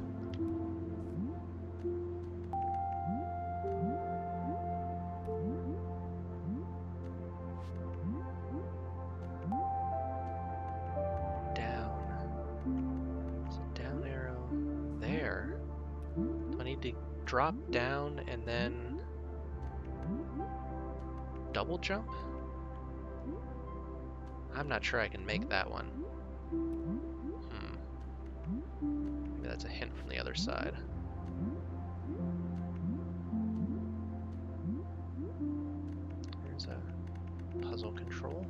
S1: to drop down and then double jump? I'm not sure I can make that one. Maybe that's a hint from the other side. There's a puzzle control.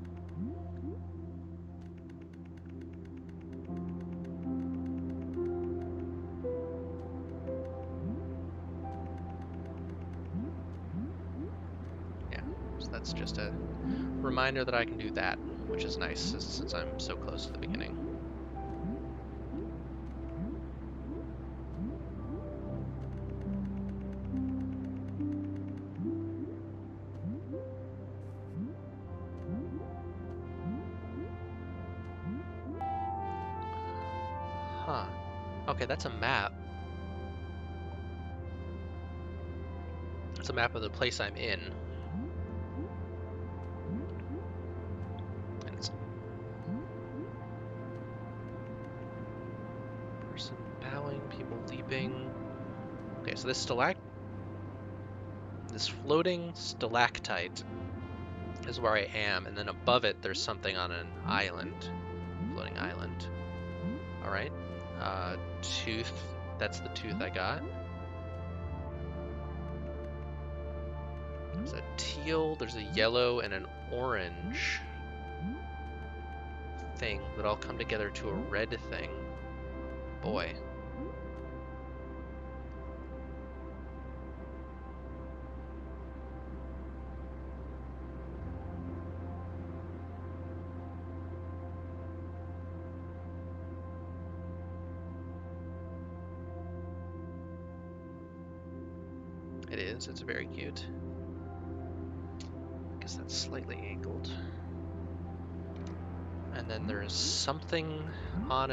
S1: Yeah, so that's just a reminder that I can do that, which is nice since I'm so close to the beginning. Huh. Okay, that's a map. It's a map of the place I'm in. And it's person bowing, people leaping. Okay, so this floating stalactite is where I am, and then above it there's something on an island. Floating island. Alright. Tooth. That's the tooth I got. There's a teal, there's a yellow, and an orange thing that all come together to a red thing. Boy. It is, it's very cute. I guess that's slightly angled. And then there's something on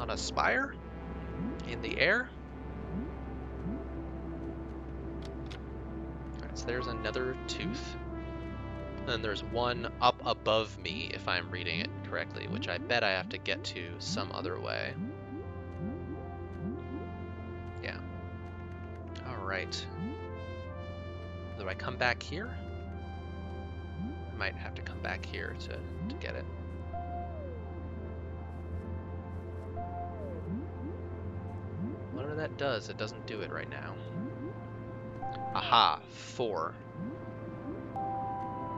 S1: a spire in the air. Alright, so there's another tooth. And then there's one up above me, if I'm reading it correctly, which I bet I have to get to some other way. Yeah. Alright. Do I come back here? I might have to come back here to get it. Whatever that does, it doesn't do it right now. Aha, 4.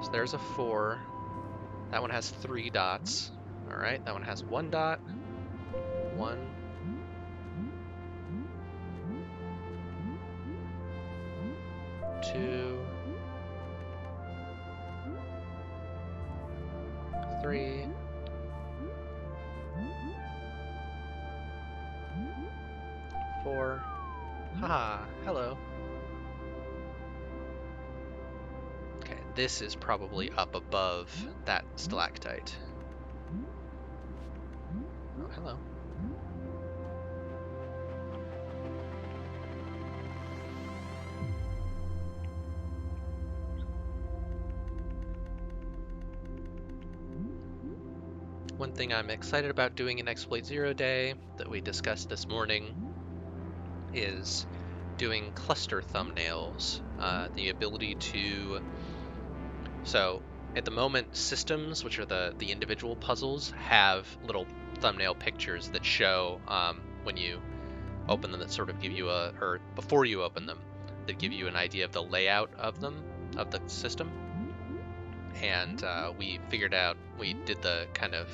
S1: So there's a 4. That one has 3 dots. Alright, that one has 1 dot. 1. 2. 3. 4. Haha, hello. Okay, this is probably up above that stalactite. Oh, hello. One thing I'm excited about doing in Exploit Zero Day that we discussed this morning is doing cluster thumbnails. The ability to... So, at the moment, systems, which are the individual puzzles, have little thumbnail pictures that show when you open them, that sort of give you or before you open them, that give you an idea of the layout of them, of the system. And we did the kind of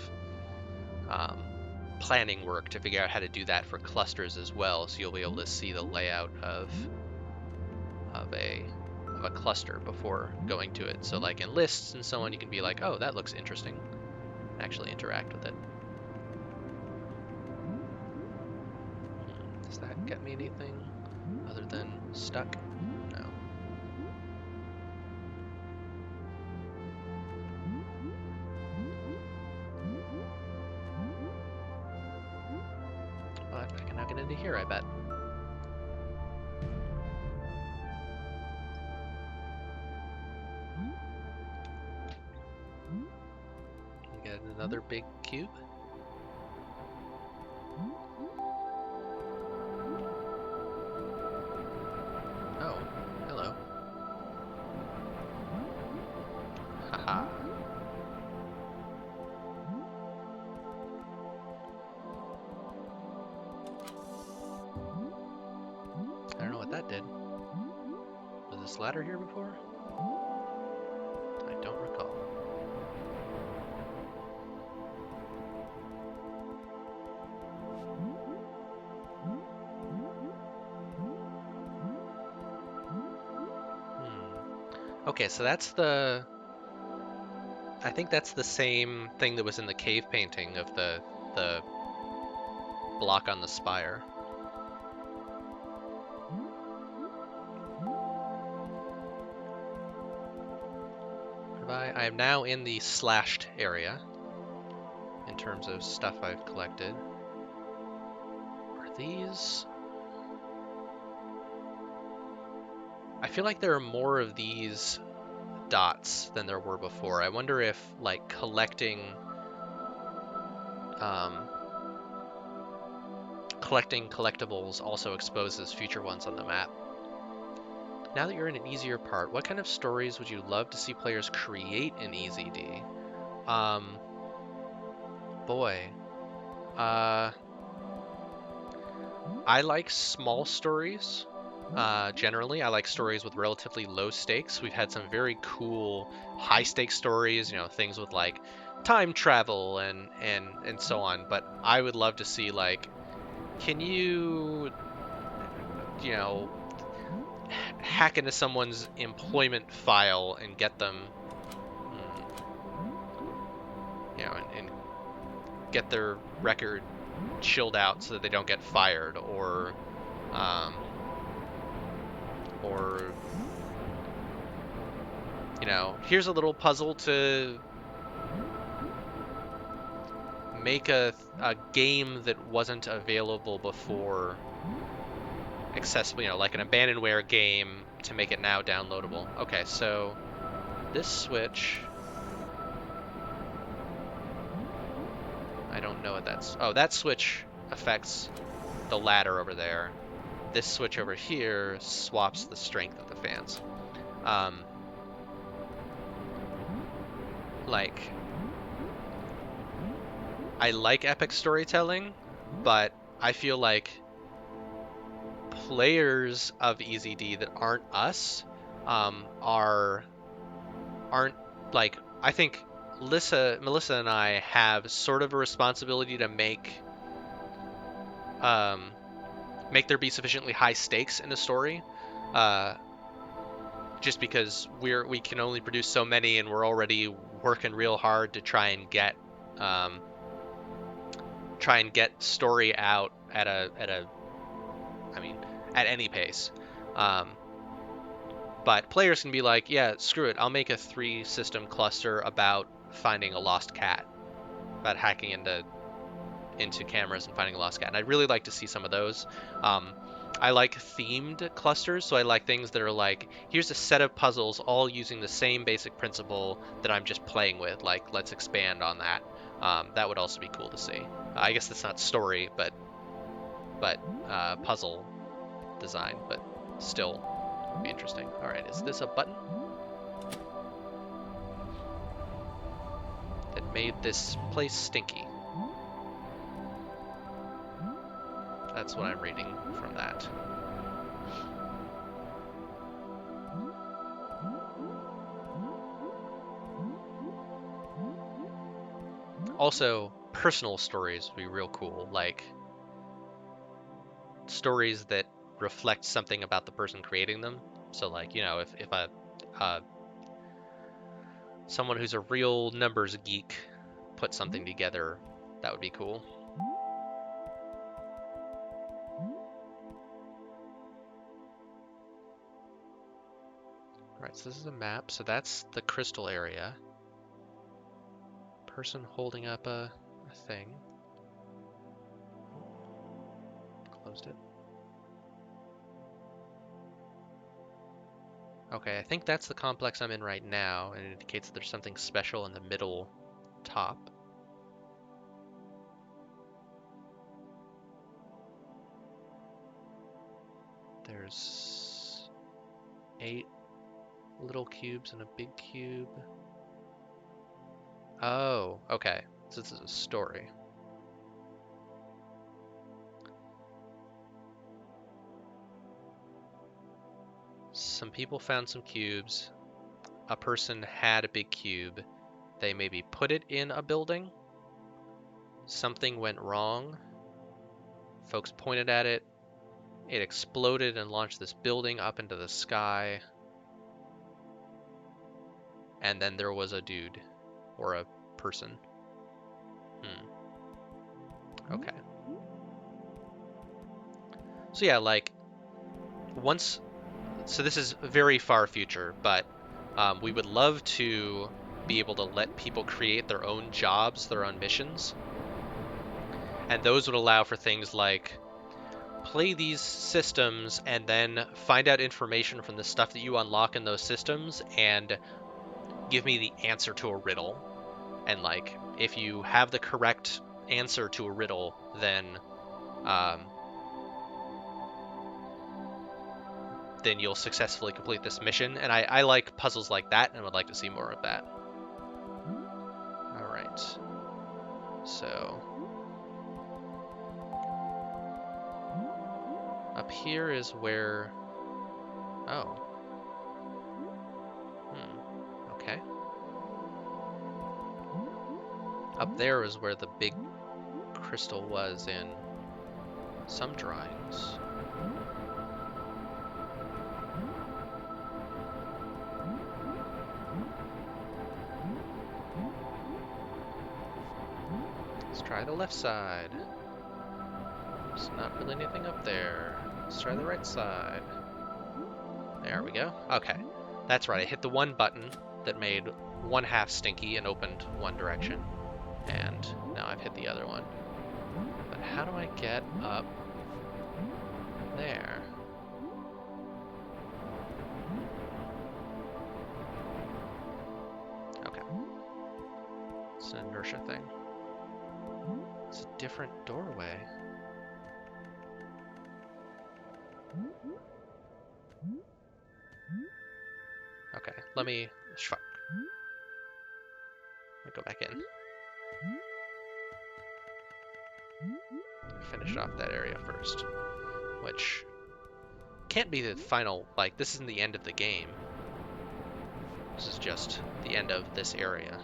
S1: planning work to figure out how to do that for clusters as well, so you'll be able to see the layout of a cluster before going to it. So like in lists and so on, you can be like, oh, that looks interesting, and actually interact with it. Does that get me anything other than stuck? No. But I can now get into here, I bet. You get another big cube. this ladder here before? I don't recall. Okay, so that's the... I think that's the same thing that was in the cave painting of the block on the spire. I am now in the slashed area in terms of stuff I've collected. Are these... I feel like there are more of these dots than there were before. I wonder if, like, collecting collectibles also exposes future ones on the map. Now that you're in an easier part, what kind of stories would you love to see players create in EZD? Boy. I like small stories. Generally, I like stories with relatively low stakes. We've had some very cool high stakes stories, you know, things with like time travel and so on. But I would love to see, like, can you, you know, hack into someone's employment file and get them, you know, and get their record chilled out so that they don't get fired, or you know, here's a little puzzle to make a game that wasn't available before accessible, you know, like an abandonware game, to make it now downloadable. Okay, so this switch, I don't know what that's... Oh, that switch affects the ladder over there. This switch over here swaps the strength of the fans. Like, I like epic storytelling, but I feel like players of EZD that aren't us aren't, like, I think Melissa and I have sort of a responsibility to make there be sufficiently high stakes in the story, just because we can only produce so many, and we're already working real hard to try and get story out at any pace. But players can be like, yeah, screw it, I'll make a 3-system cluster about finding a lost cat, about hacking into cameras and finding a lost cat. And I'd really like to see some of those. I like themed clusters, so I like things that are like, here's a set of puzzles all using the same basic principle that I'm just playing with. Like, let's expand on that. That would also be cool to see. I guess that's not story, but puzzle design, but still be interesting. All right, is this a button that made this place stinky? That's what I'm reading from that. Also, personal stories would be real cool, like stories that reflect something about the person creating them. So, like, you know, if someone who's a real numbers geek put something together, that would be cool. Alright, so this is a map. So that's the crystal area. Person holding up a thing. Closed it. Okay, I think that's the complex I'm in right now, and it indicates that there's something special in the middle top. There's 8 little cubes and a big cube. Oh, okay. So this is a story. some people found some cubes. A person had a big cube. They maybe put it in a building. Something went wrong. Folks pointed at it. It exploded and launched this building up into the sky. And then there was a dude or a person. Okay. So yeah, like once, so this is very far future, but we would love to be able to let people create their own jobs, their own missions. And those would allow for things like play these systems and then find out information from the stuff that you unlock in those systems and give me the answer to a riddle. And like, if you have the correct answer to a riddle, then you'll successfully complete this mission. And I like puzzles like that and would like to see more of that. All right. So up here is where, oh. Okay. Up there is where the big crystal was in some drawings. Let's try the left side. There's not really anything up there. Let's try the right side. There we go. Okay. That's right. I hit the one button that made one half stinky and opened one direction. And now I've hit the other one. But how do I get up there? Okay. It's an inertia thing. It's a different doorway. Okay, let me go back in. Finish off that area first, which can't be the final, like, this isn't the end of the game. This is just the end of this area.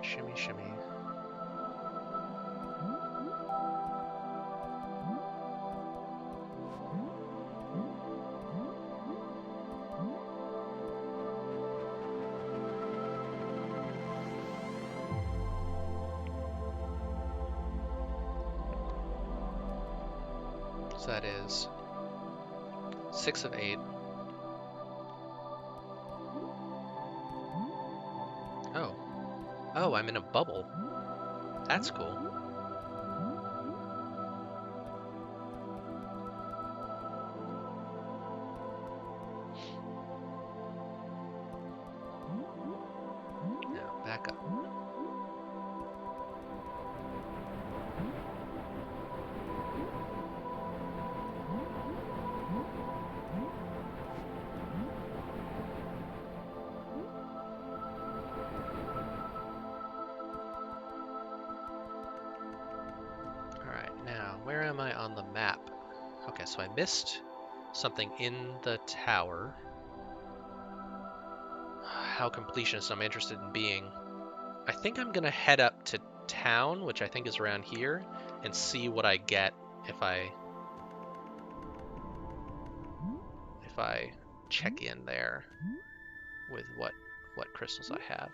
S1: Shimmy, shimmy. So that is 6 of 8. Oh, I'm in a bubble. That's cool. Now, back up. Where am I on the map? Okay, so I missed something in the tower. How completionist I'm interested in being. I think I'm gonna head up to town, which I think is around here, and see what I get if I check in there with what crystals I have.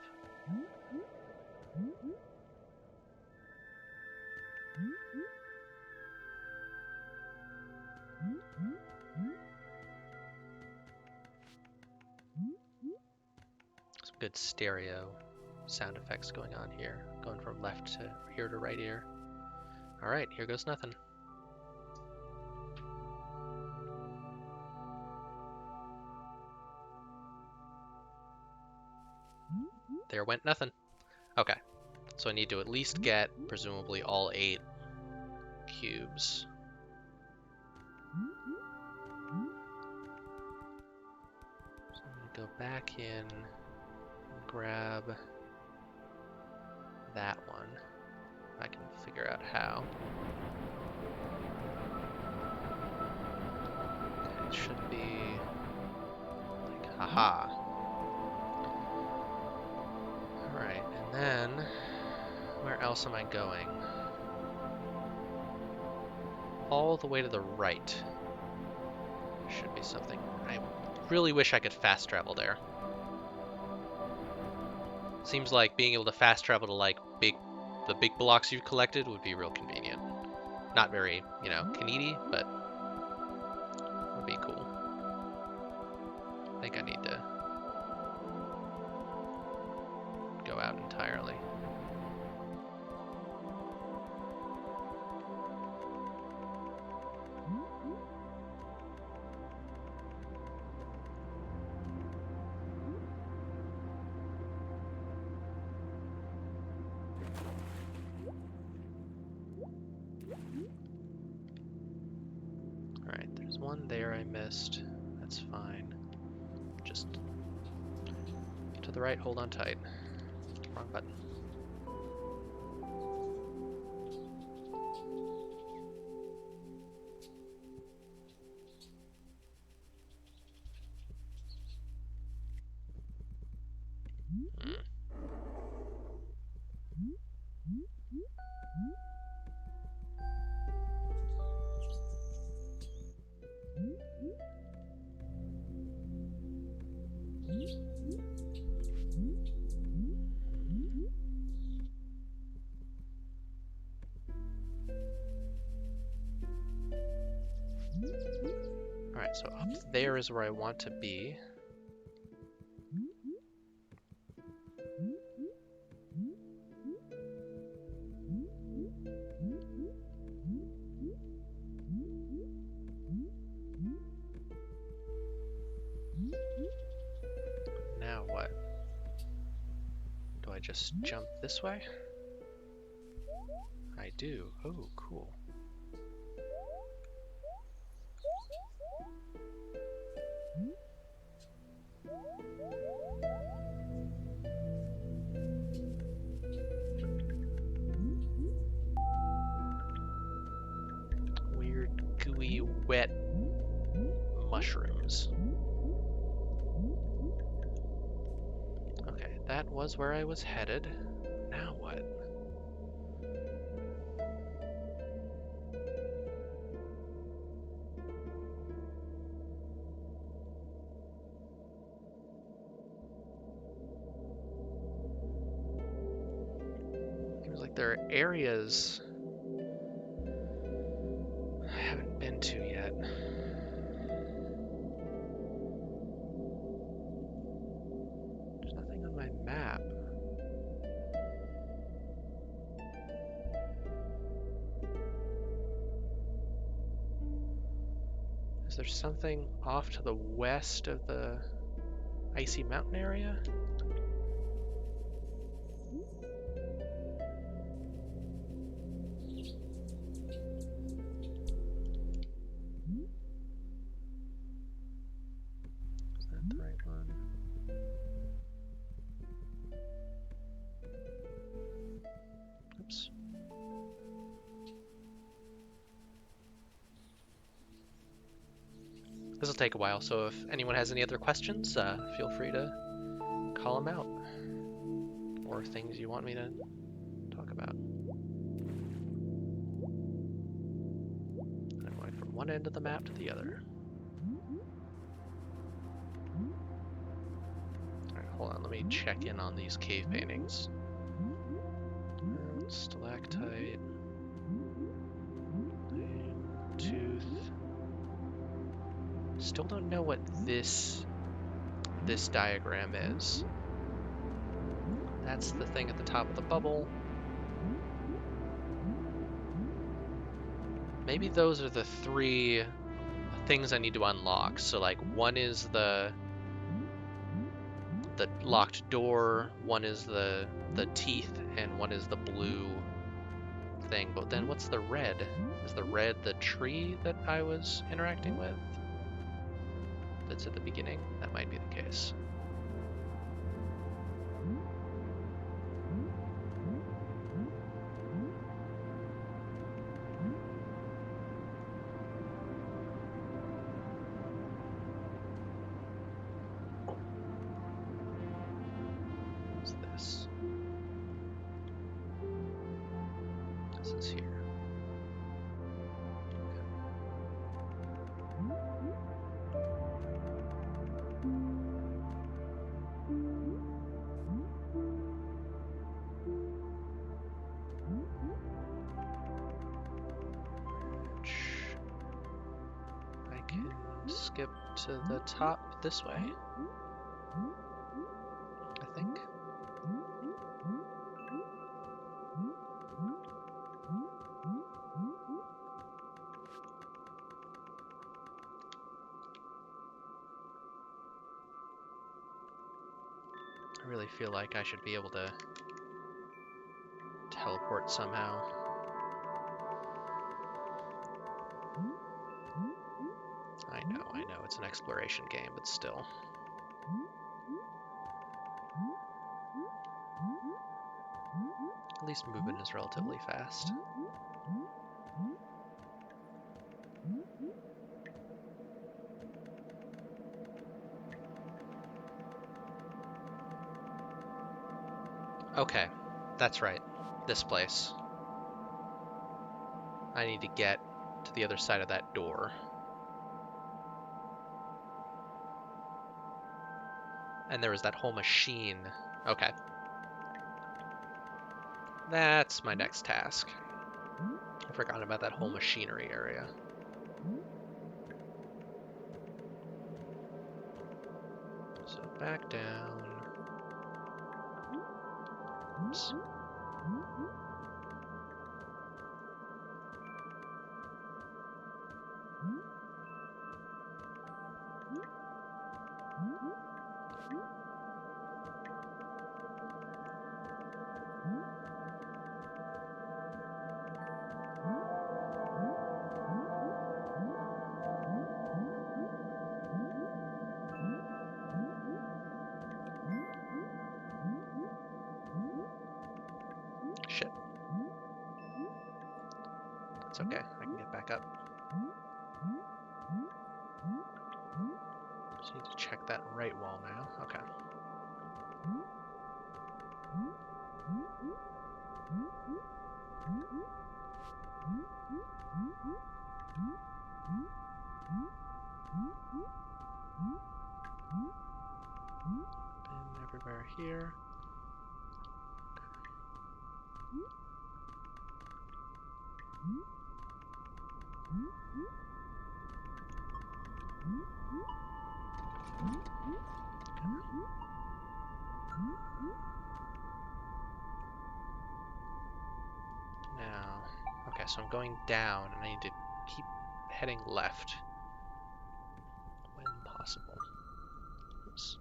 S1: Some good stereo sound effects going on here, going from left to here to right ear. All right, here goes nothing. There went nothing. Okay, so I need to at least get, presumably, all 8 cubes. So I'm gonna go back in grab that one. I can figure out how. Okay, it should be like, haha. Alright, and then where else am I going? All the way to the right. Should be something. I really wish I could fast travel there. Seems like being able to fast travel to like the big blocks you've collected would be real convenient. Not very, you know, Kanedi, but would be cool. I think I need to go out entirely. Alright, there's one there I missed. That's fine. Just to the right, hold on tight. Wrong button. Alright, so up there is where I want to be. Now what? Do I just jump this way? I do. Oh, cool. Weird, gooey, wet mushrooms. Okay, that was where I was headed. Now what? Seems like there are areas I haven't been to yet. There's nothing on my map. Is there something off to the west of the icy mountain area? Is that the right one? Oops. This will take a while, so if anyone has any other questions, feel free to call them out. Or things you want me to talk about. I'm going from one end of the map to the other. Alright, hold on, let me check in on these cave paintings. Stalactite. Tooth. Still don't know what this diagram is. That's the thing at the top of the bubble. Maybe those are the three things I need to unlock. So like one is the locked door, one is the teeth, and one is the blue thing. But then what's the red? Is the red the tree that I was interacting with? That's at the beginning? That might be the case. skip to the top this way, I think. I really feel like I should be able to teleport somehow. I know, it's an exploration game, but still. At least movement is relatively fast. Okay, that's right. This place. I need to get to the other side of that door. And there was that whole machine. Okay. That's my next task. I forgot about that whole machinery area. So back down. Oops. Shit. It's okay, I can get back up. Just need to check that right wall now. Okay. Been everywhere here. Now, okay, so I'm going down, and I need to keep heading left when possible. Oops.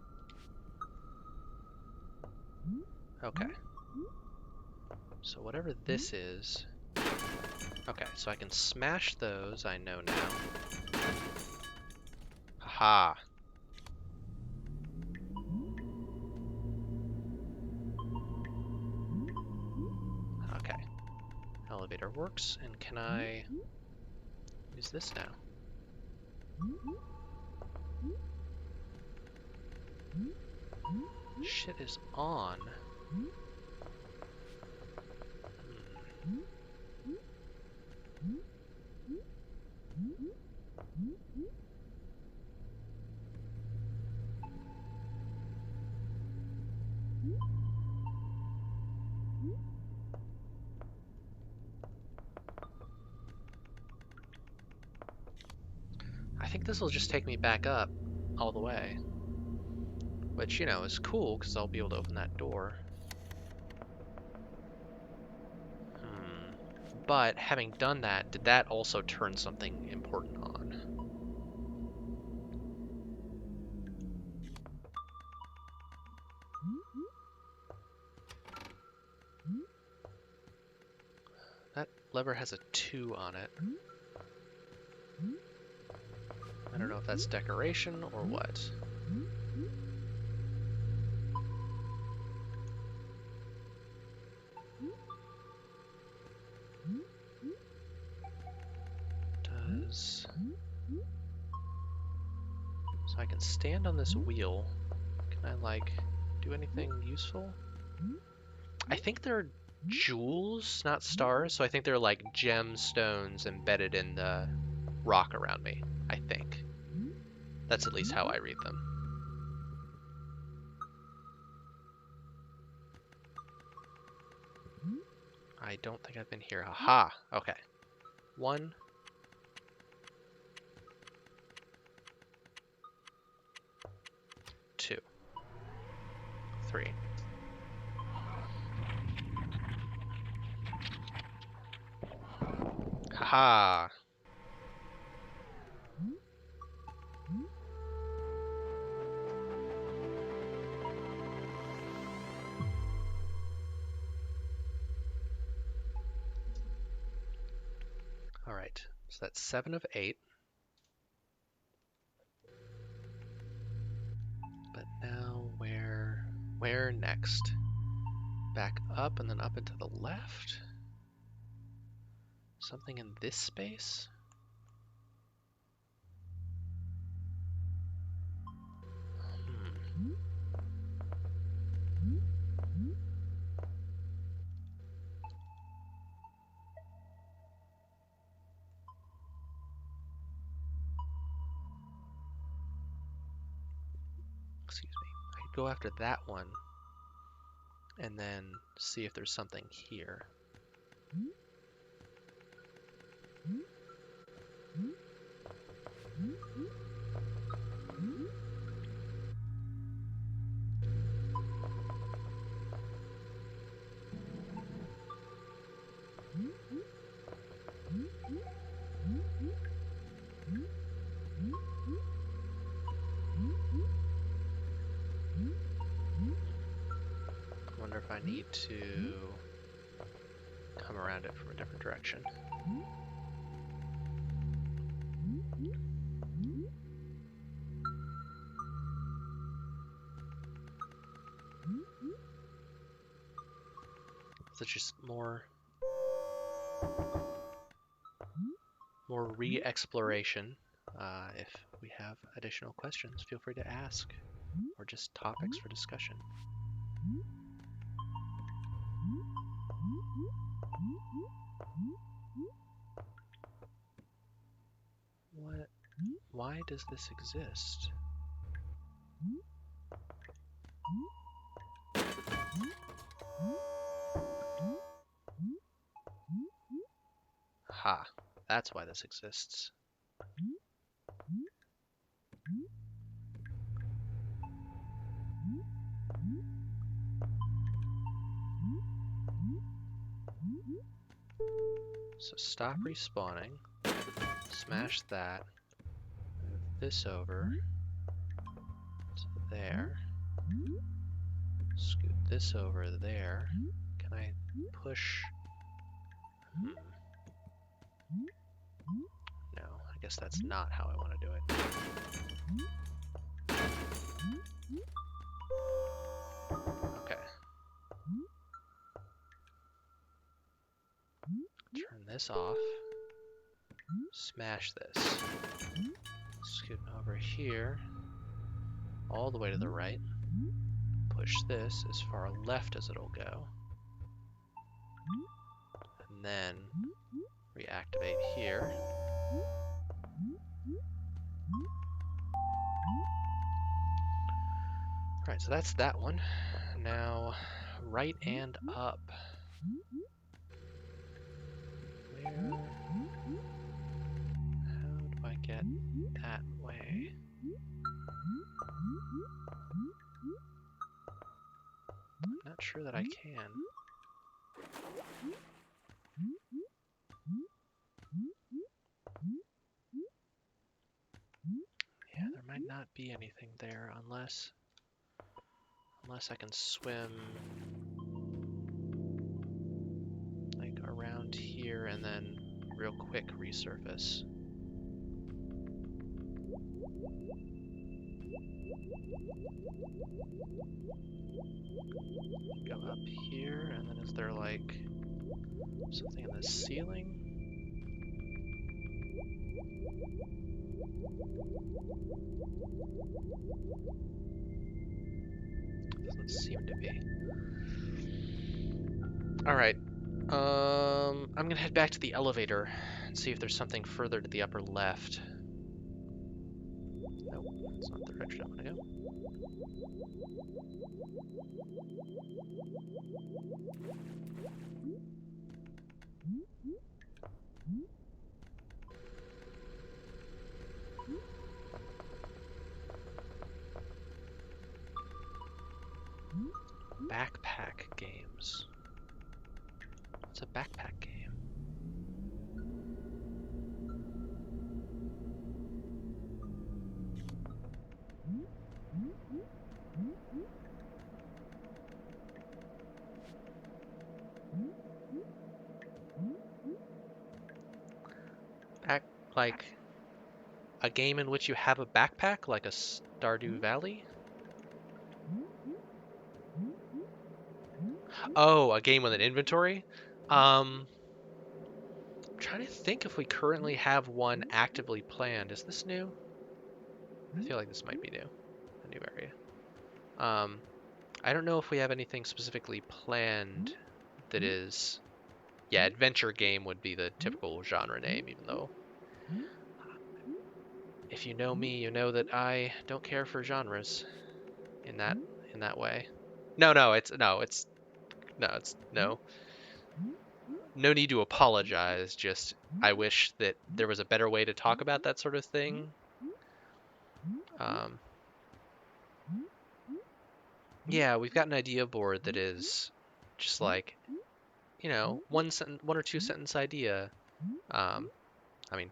S1: Okay. So whatever this is... Okay, so I can smash those, I know now. Haha. Okay. Elevator works, and can I use this now? Shit is on. I think this will just take me back up all the way. Which, you know, is cool, because I'll be able to open that door. But, having done that, did that also turn something important on? That lever has a 2 on it. I don't know if that's decoration or what. Does... So I can stand on this wheel. Can I, like, do anything useful? I think they're jewels, not stars, so I think they're like gemstones embedded in the rock around me, I think. That's at least how I read them. I don't think I've been here. Aha! Okay. 1. 3. Haha! Alright, so that's 7 of 8. But now where next? Back up and then up and to the left? Something in this space? Excuse me. I could go after that one and then see if there's something here. I wonder if I need to come around it from a different direction. So just more re-exploration. If we have additional questions, feel free to ask, or just topics for discussion. What? Why does this exist? Ha, that's why this exists. So stop respawning, smash that, move this over to there, scoot this over there. Can I push? No, I guess that's not how I want to do it. Okay. Turn this off. Smash this. Scoot over here, all the way to the right. Push this as far left as it'll go. And then reactivate here. Alright, so that's that one. Now, right and up. Where? How do I get that way? I'm not sure that I can. Yeah, there might not be anything there unless I can swim like around here and then real quick resurface. Go up here, and then is there like something in the ceiling? Doesn't seem to be. Alright. I'm gonna head back to the elevator and see if there's something further to the upper left. Nope, that's not the direction I want to go. games. What's a backpack game? Like a game in which you have a backpack, like a Stardew Valley? Oh, a game with an inventory? I'm trying to think if we currently have one actively planned. Is this new? I feel like this might be new. A new area. I don't know if we have anything specifically planned that is... Yeah, adventure game would be the typical genre name, even though if you know me, you know that I don't care for genres in that way. No. No need to apologize. Just I wish that there was a better way to talk about that sort of thing. Um, yeah, we've got an idea board that is just like, one or two sentence idea. I mean,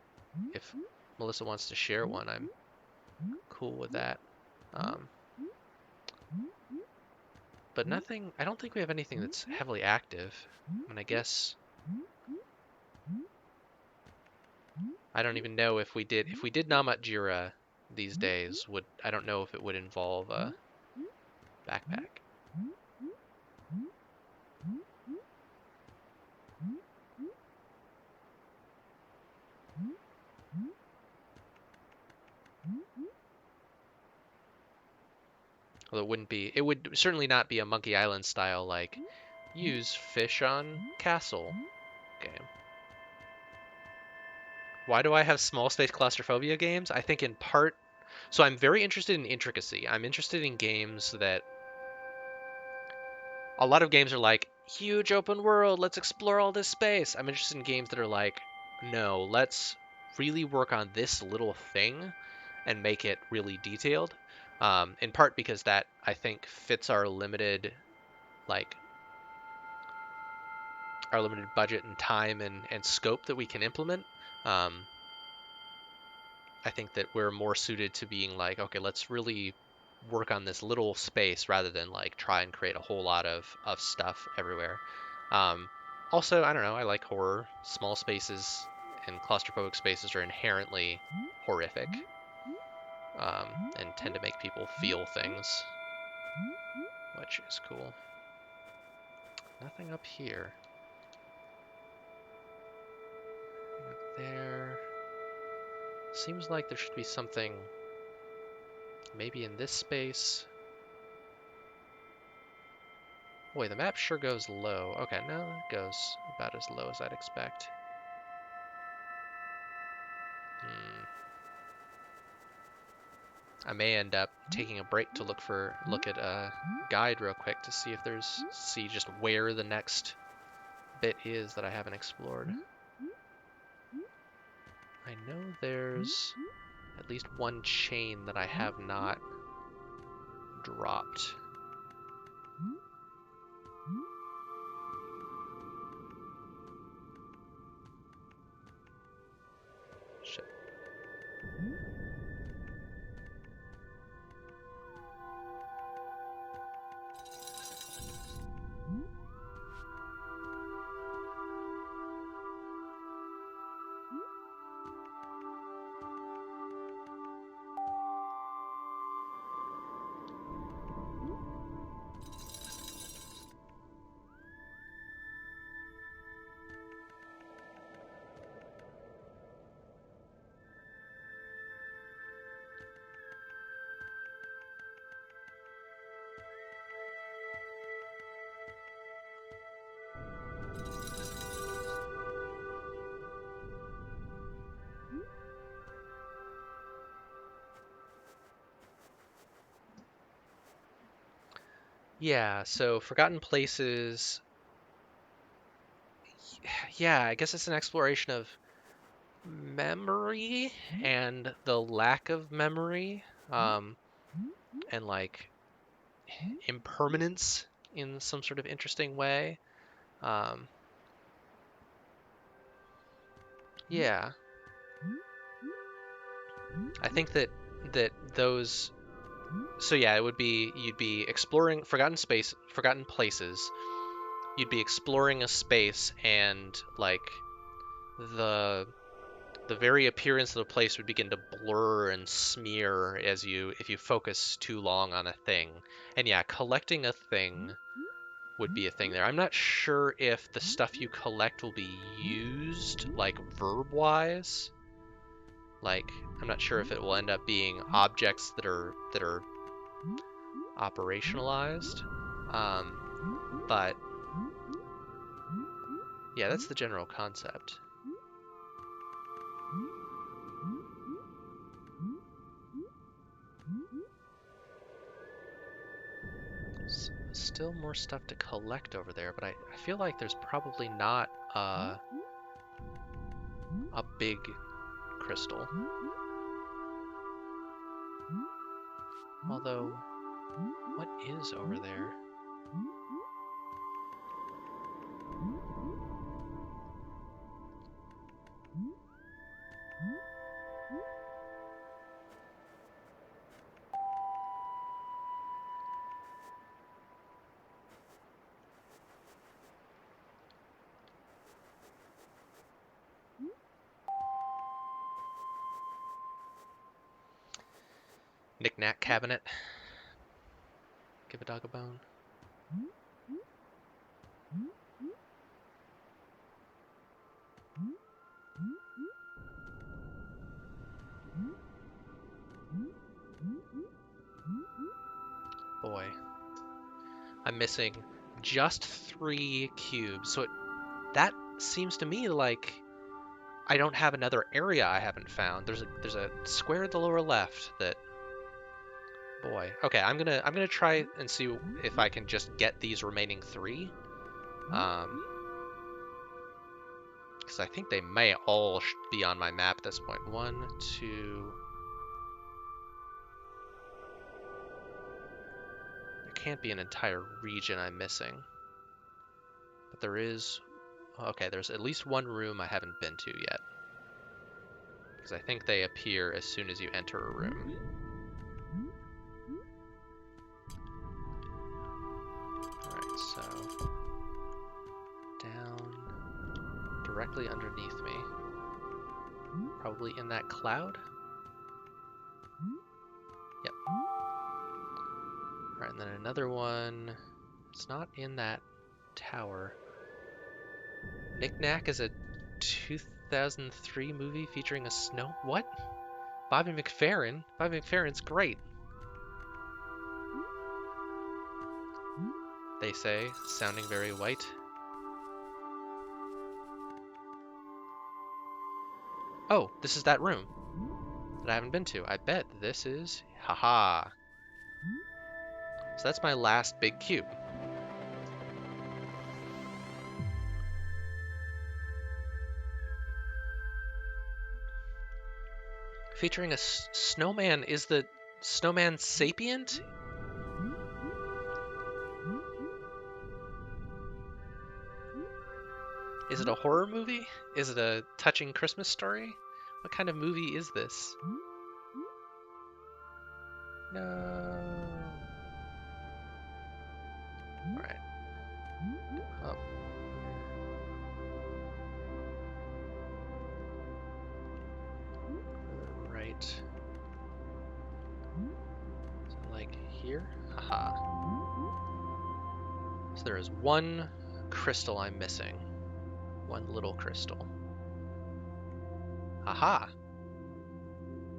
S1: if Melissa wants to share one, I'm cool with that. Um, but nothing. I don't think we have anything that's heavily active. I mean, I guess I don't even know if we did. If we did Namat Jira these days, I don't know if it would involve a backpack. Well, it wouldn't be. It would certainly not be a Monkey Island style like use fish on castle game. Why do I have small space claustrophobia games? I think in part. So I'm very interested in intricacy. I'm interested in games that a lot of games are like huge open world. Let's explore all this space. I'm interested in games that are like, no, let's really work on this little thing and make it really detailed. In part because that I think fits like our limited budget and time and scope that we can implement. Um, I think that we're more suited to being like, okay, let's really work on this little space rather than like try and create a whole lot of stuff everywhere. Um, Also, I don't know, I like horror. Small spaces and claustrophobic spaces are inherently horrific, and tend to make people feel things, which is cool. Nothing up here. Nothing up there. Seems like there should be something maybe in this space. Boy, the map sure goes low. Okay, no, it goes about as low as I'd expect. I may end up taking a break to look at a guide real quick to see just where the next bit is that I haven't explored. I know there's at least one chain that I have not dropped. Shit. Yeah, so Forgotten Places. Yeah, I guess it's an exploration of memory and the lack of memory, and like impermanence in some sort of interesting way. Yeah, I think that those. So yeah, it would be you'd be exploring forgotten places. You'd be exploring a space, and like the very appearance of the place would begin to blur and smear if you focus too long on a thing. And yeah, collecting a thing would be a thing there. I'm not sure if the stuff you collect will be used like verb-wise. Like, I'm not sure if it will end up being objects that are operationalized. But yeah, that's the general concept. Still more stuff to collect over there, but I feel like there's probably not a big crystal. Although, what is over there? Knick-knack cabinet. Give a dog a bone. Boy. I'm missing just 3 cubes, so that seems to me like I don't have another area I haven't found. There's a square at the lower left that. Boy. Okay, I'm gonna try and see if I can just get these remaining 3. Because I think they may all be on my map at this point. 1, 2. There can't be an entire region I'm missing. But there is. Okay, there's at least 1 room I haven't been to yet. Because I think they appear as soon as you enter a room. Alright, so down directly underneath me. Probably in that cloud? Yep. Alright, and then another one. It's not in that tower. Knick-Knack is a 2003 movie featuring a snow... What? Bobby McFerrin? Bobby McFerrin's great. They say, sounding very white. Oh, this is that room that I haven't been to. I bet this is... Haha. So that's my last big cube. Featuring a snowman. Is the snowman sapient? Is it a horror movie? Is it a touching Christmas story? What kind of movie is this? No. Alright. Up. Right. So like here? Haha. So there is 1 crystal I'm missing. 1 little crystal. Aha!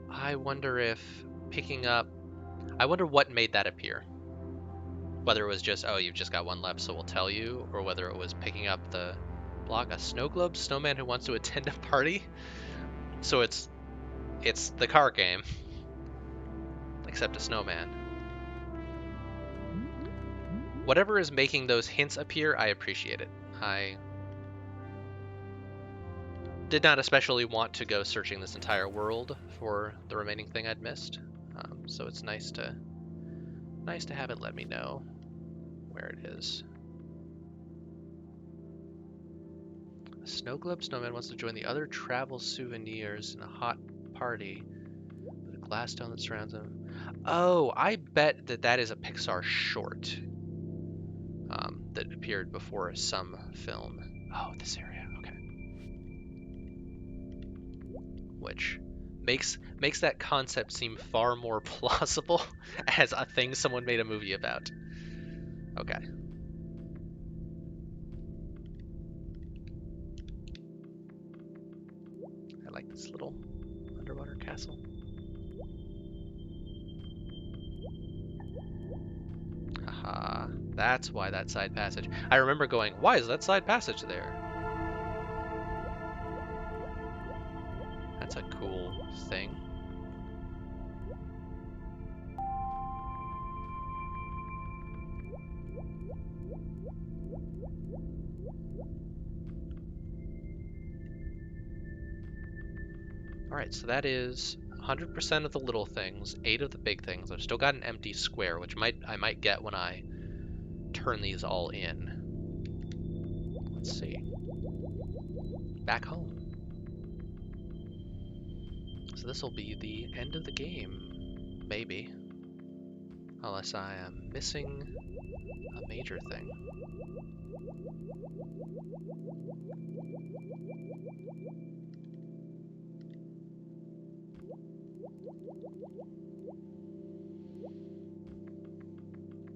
S1: I wonder if picking up... I wonder what made that appear. Whether it was just, oh, you've just got 1 left, so we'll tell you, or whether it was picking up the block. A snow globe snowman who wants to attend a party? So it's the card game. Except a snowman. Whatever is making those hints appear, I appreciate it. I did not especially want to go searching this entire world for the remaining thing I'd missed, so it's nice to have it let me know. where it is. A snow globe snowman wants to join the other travel souvenirs in a hot party with a glass dome that surrounds him. Oh, I bet that is a Pixar short that appeared before some film. Oh, this area, okay. Which makes that concept seem far more plausible as a thing someone made a movie about. Okay. I like this little underwater castle. Haha, that's why that side passage. I remember going, why is that side passage there? That's a cool thing. Alright, so that is 100% of the little things, 8 of the big things. I've still got an empty square, which I might get when I turn these all in. Let's see. Back home. So this will be the end of the game, maybe. Unless I am missing a major thing.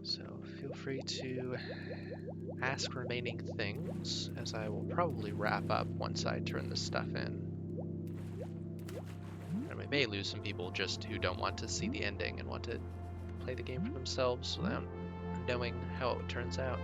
S1: So feel free to ask remaining things, as I will probably wrap up once I turn this stuff in. And we may lose some people just who don't want to see the ending and want to play the game for themselves without knowing how it turns out.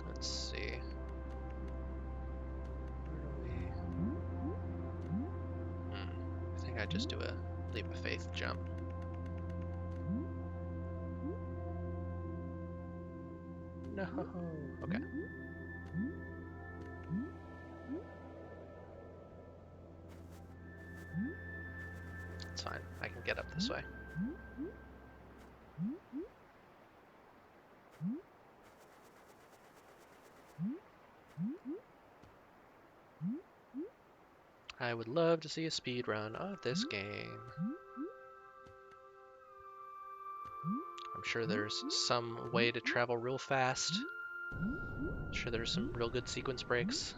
S1: Let's see. I think I just do a leap of faith jump. No. Okay. It's fine. I can get up this way. I would love to see a speed run of this game. I'm sure there's some way to travel real fast. I'm sure there's some real good sequence breaks.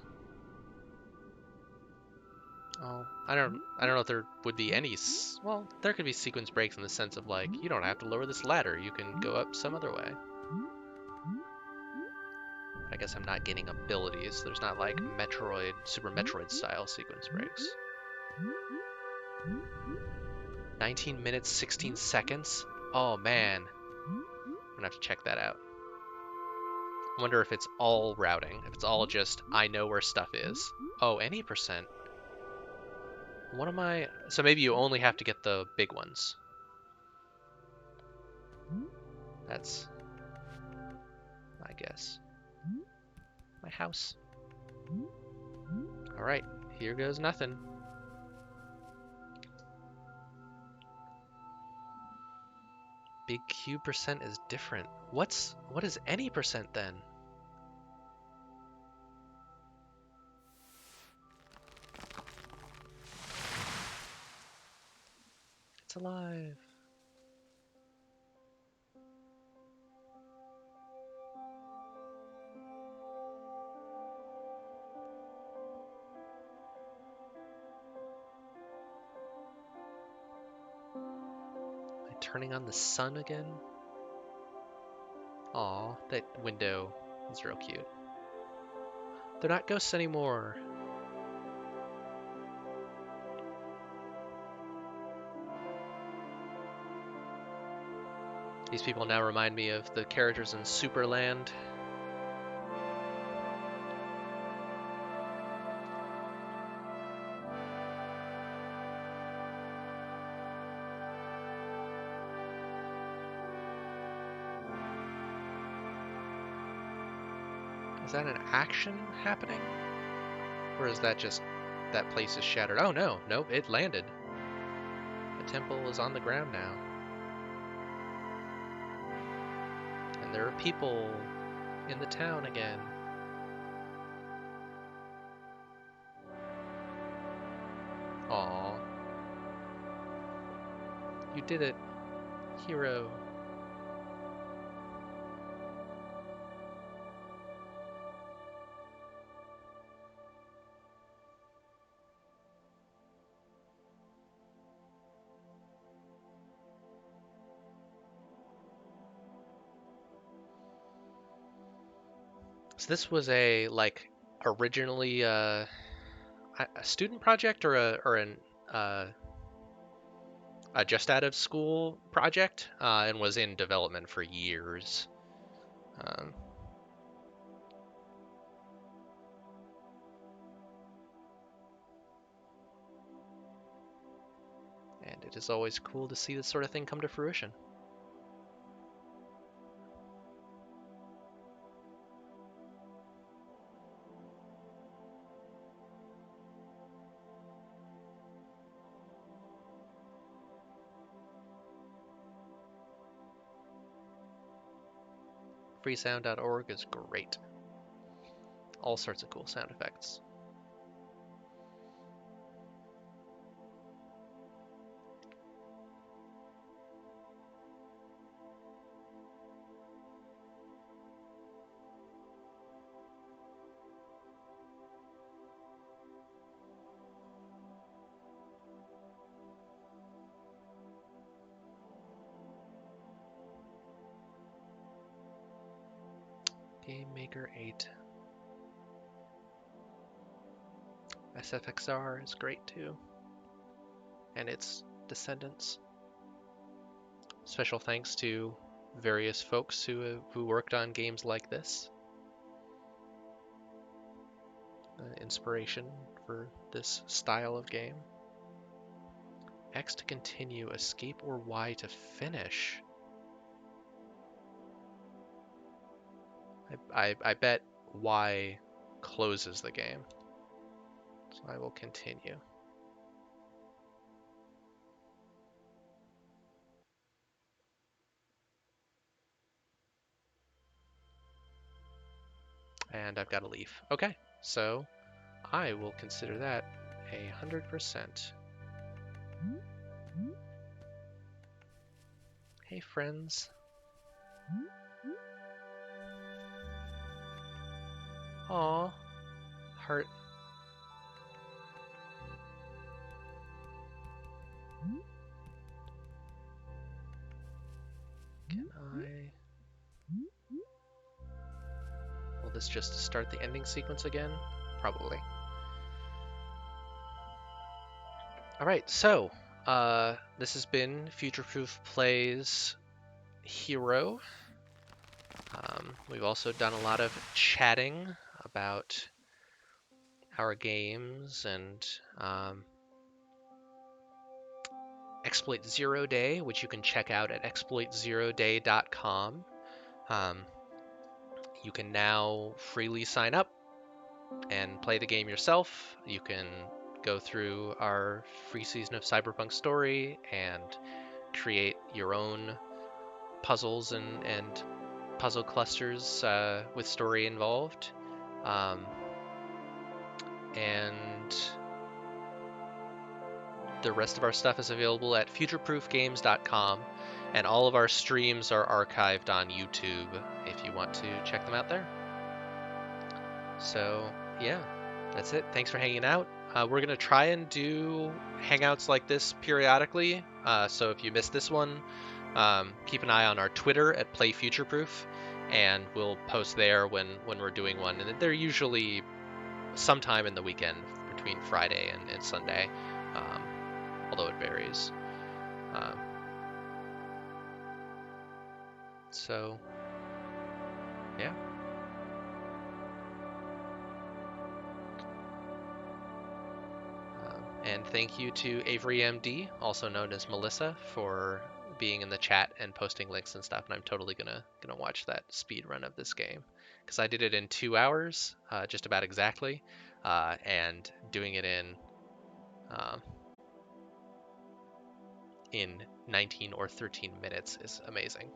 S1: Oh, I don't know if there would be any. Well, there could be sequence breaks in the sense of like, you don't have to lower this ladder. You can go up some other way. I guess I'm not gaining abilities. There's not like Metroid, Super Metroid style sequence breaks. 19 minutes, 16 seconds? Oh man. I'm gonna have to check that out. I wonder if it's all routing. If it's all just, I know where stuff is. Oh, any percent. What am I... So maybe you only have to get the big ones. That's my guess. My house. Alright, here goes nothing. Big Q percent is different. What is any percent then? It's alive. Am I turning on the sun again? Aw, that window is real cute. They're not ghosts anymore. These people now remind me of the characters in Superland. Is that an action happening? Or is that just that place is shattered? Oh no, nope, it landed. The temple is on the ground now. And there are people in the town again. Aw. You did it, Hiiro. So this was a originally a student project or a just out of school project, and was in development for years. Um, and it is always cool to see this sort of thing come to fruition. Freesound.org is great. All sorts of cool sound effects. Game Maker 8. SFXR is great too. And its descendants. Special thanks to various folks who worked on games like this. Inspiration for this style of game. X to continue, escape, or Y to finish. I bet Y closes the game. So I will continue. And I've got to leave. Okay, so I will consider that 100%. Hey friends. Aw, heart. Can I... Will this just start the ending sequence again? Probably. Alright, so, this has been Future Proof Plays Hiiro. We've also done a lot of chatting about our games and Exploit Zero Day, which you can check out at exploitzeroday.com. You can now freely sign up and play the game yourself. You can go through our free season of Cyberpunk story and create your own puzzles and puzzle clusters with story involved. And the rest of our stuff is available at futureproofgames.com, and all of our streams are archived on YouTube if you want to check them out there. So yeah, that's it. Thanks for hanging out. We're gonna try and do hangouts like this periodically, so if you missed this one, keep an eye on our Twitter at PlayFutureProof, and we'll post there when we're doing one, and they're usually sometime in the weekend between Friday and Sunday, although it varies. So yeah. And thank you to Avery MD, also known as Melissa, for being in the chat and posting links and stuff, and I'm totally gonna watch that speed run of this game because I did it in 2 hours, just about exactly, and doing it uh, in 19 or 13 minutes is amazing.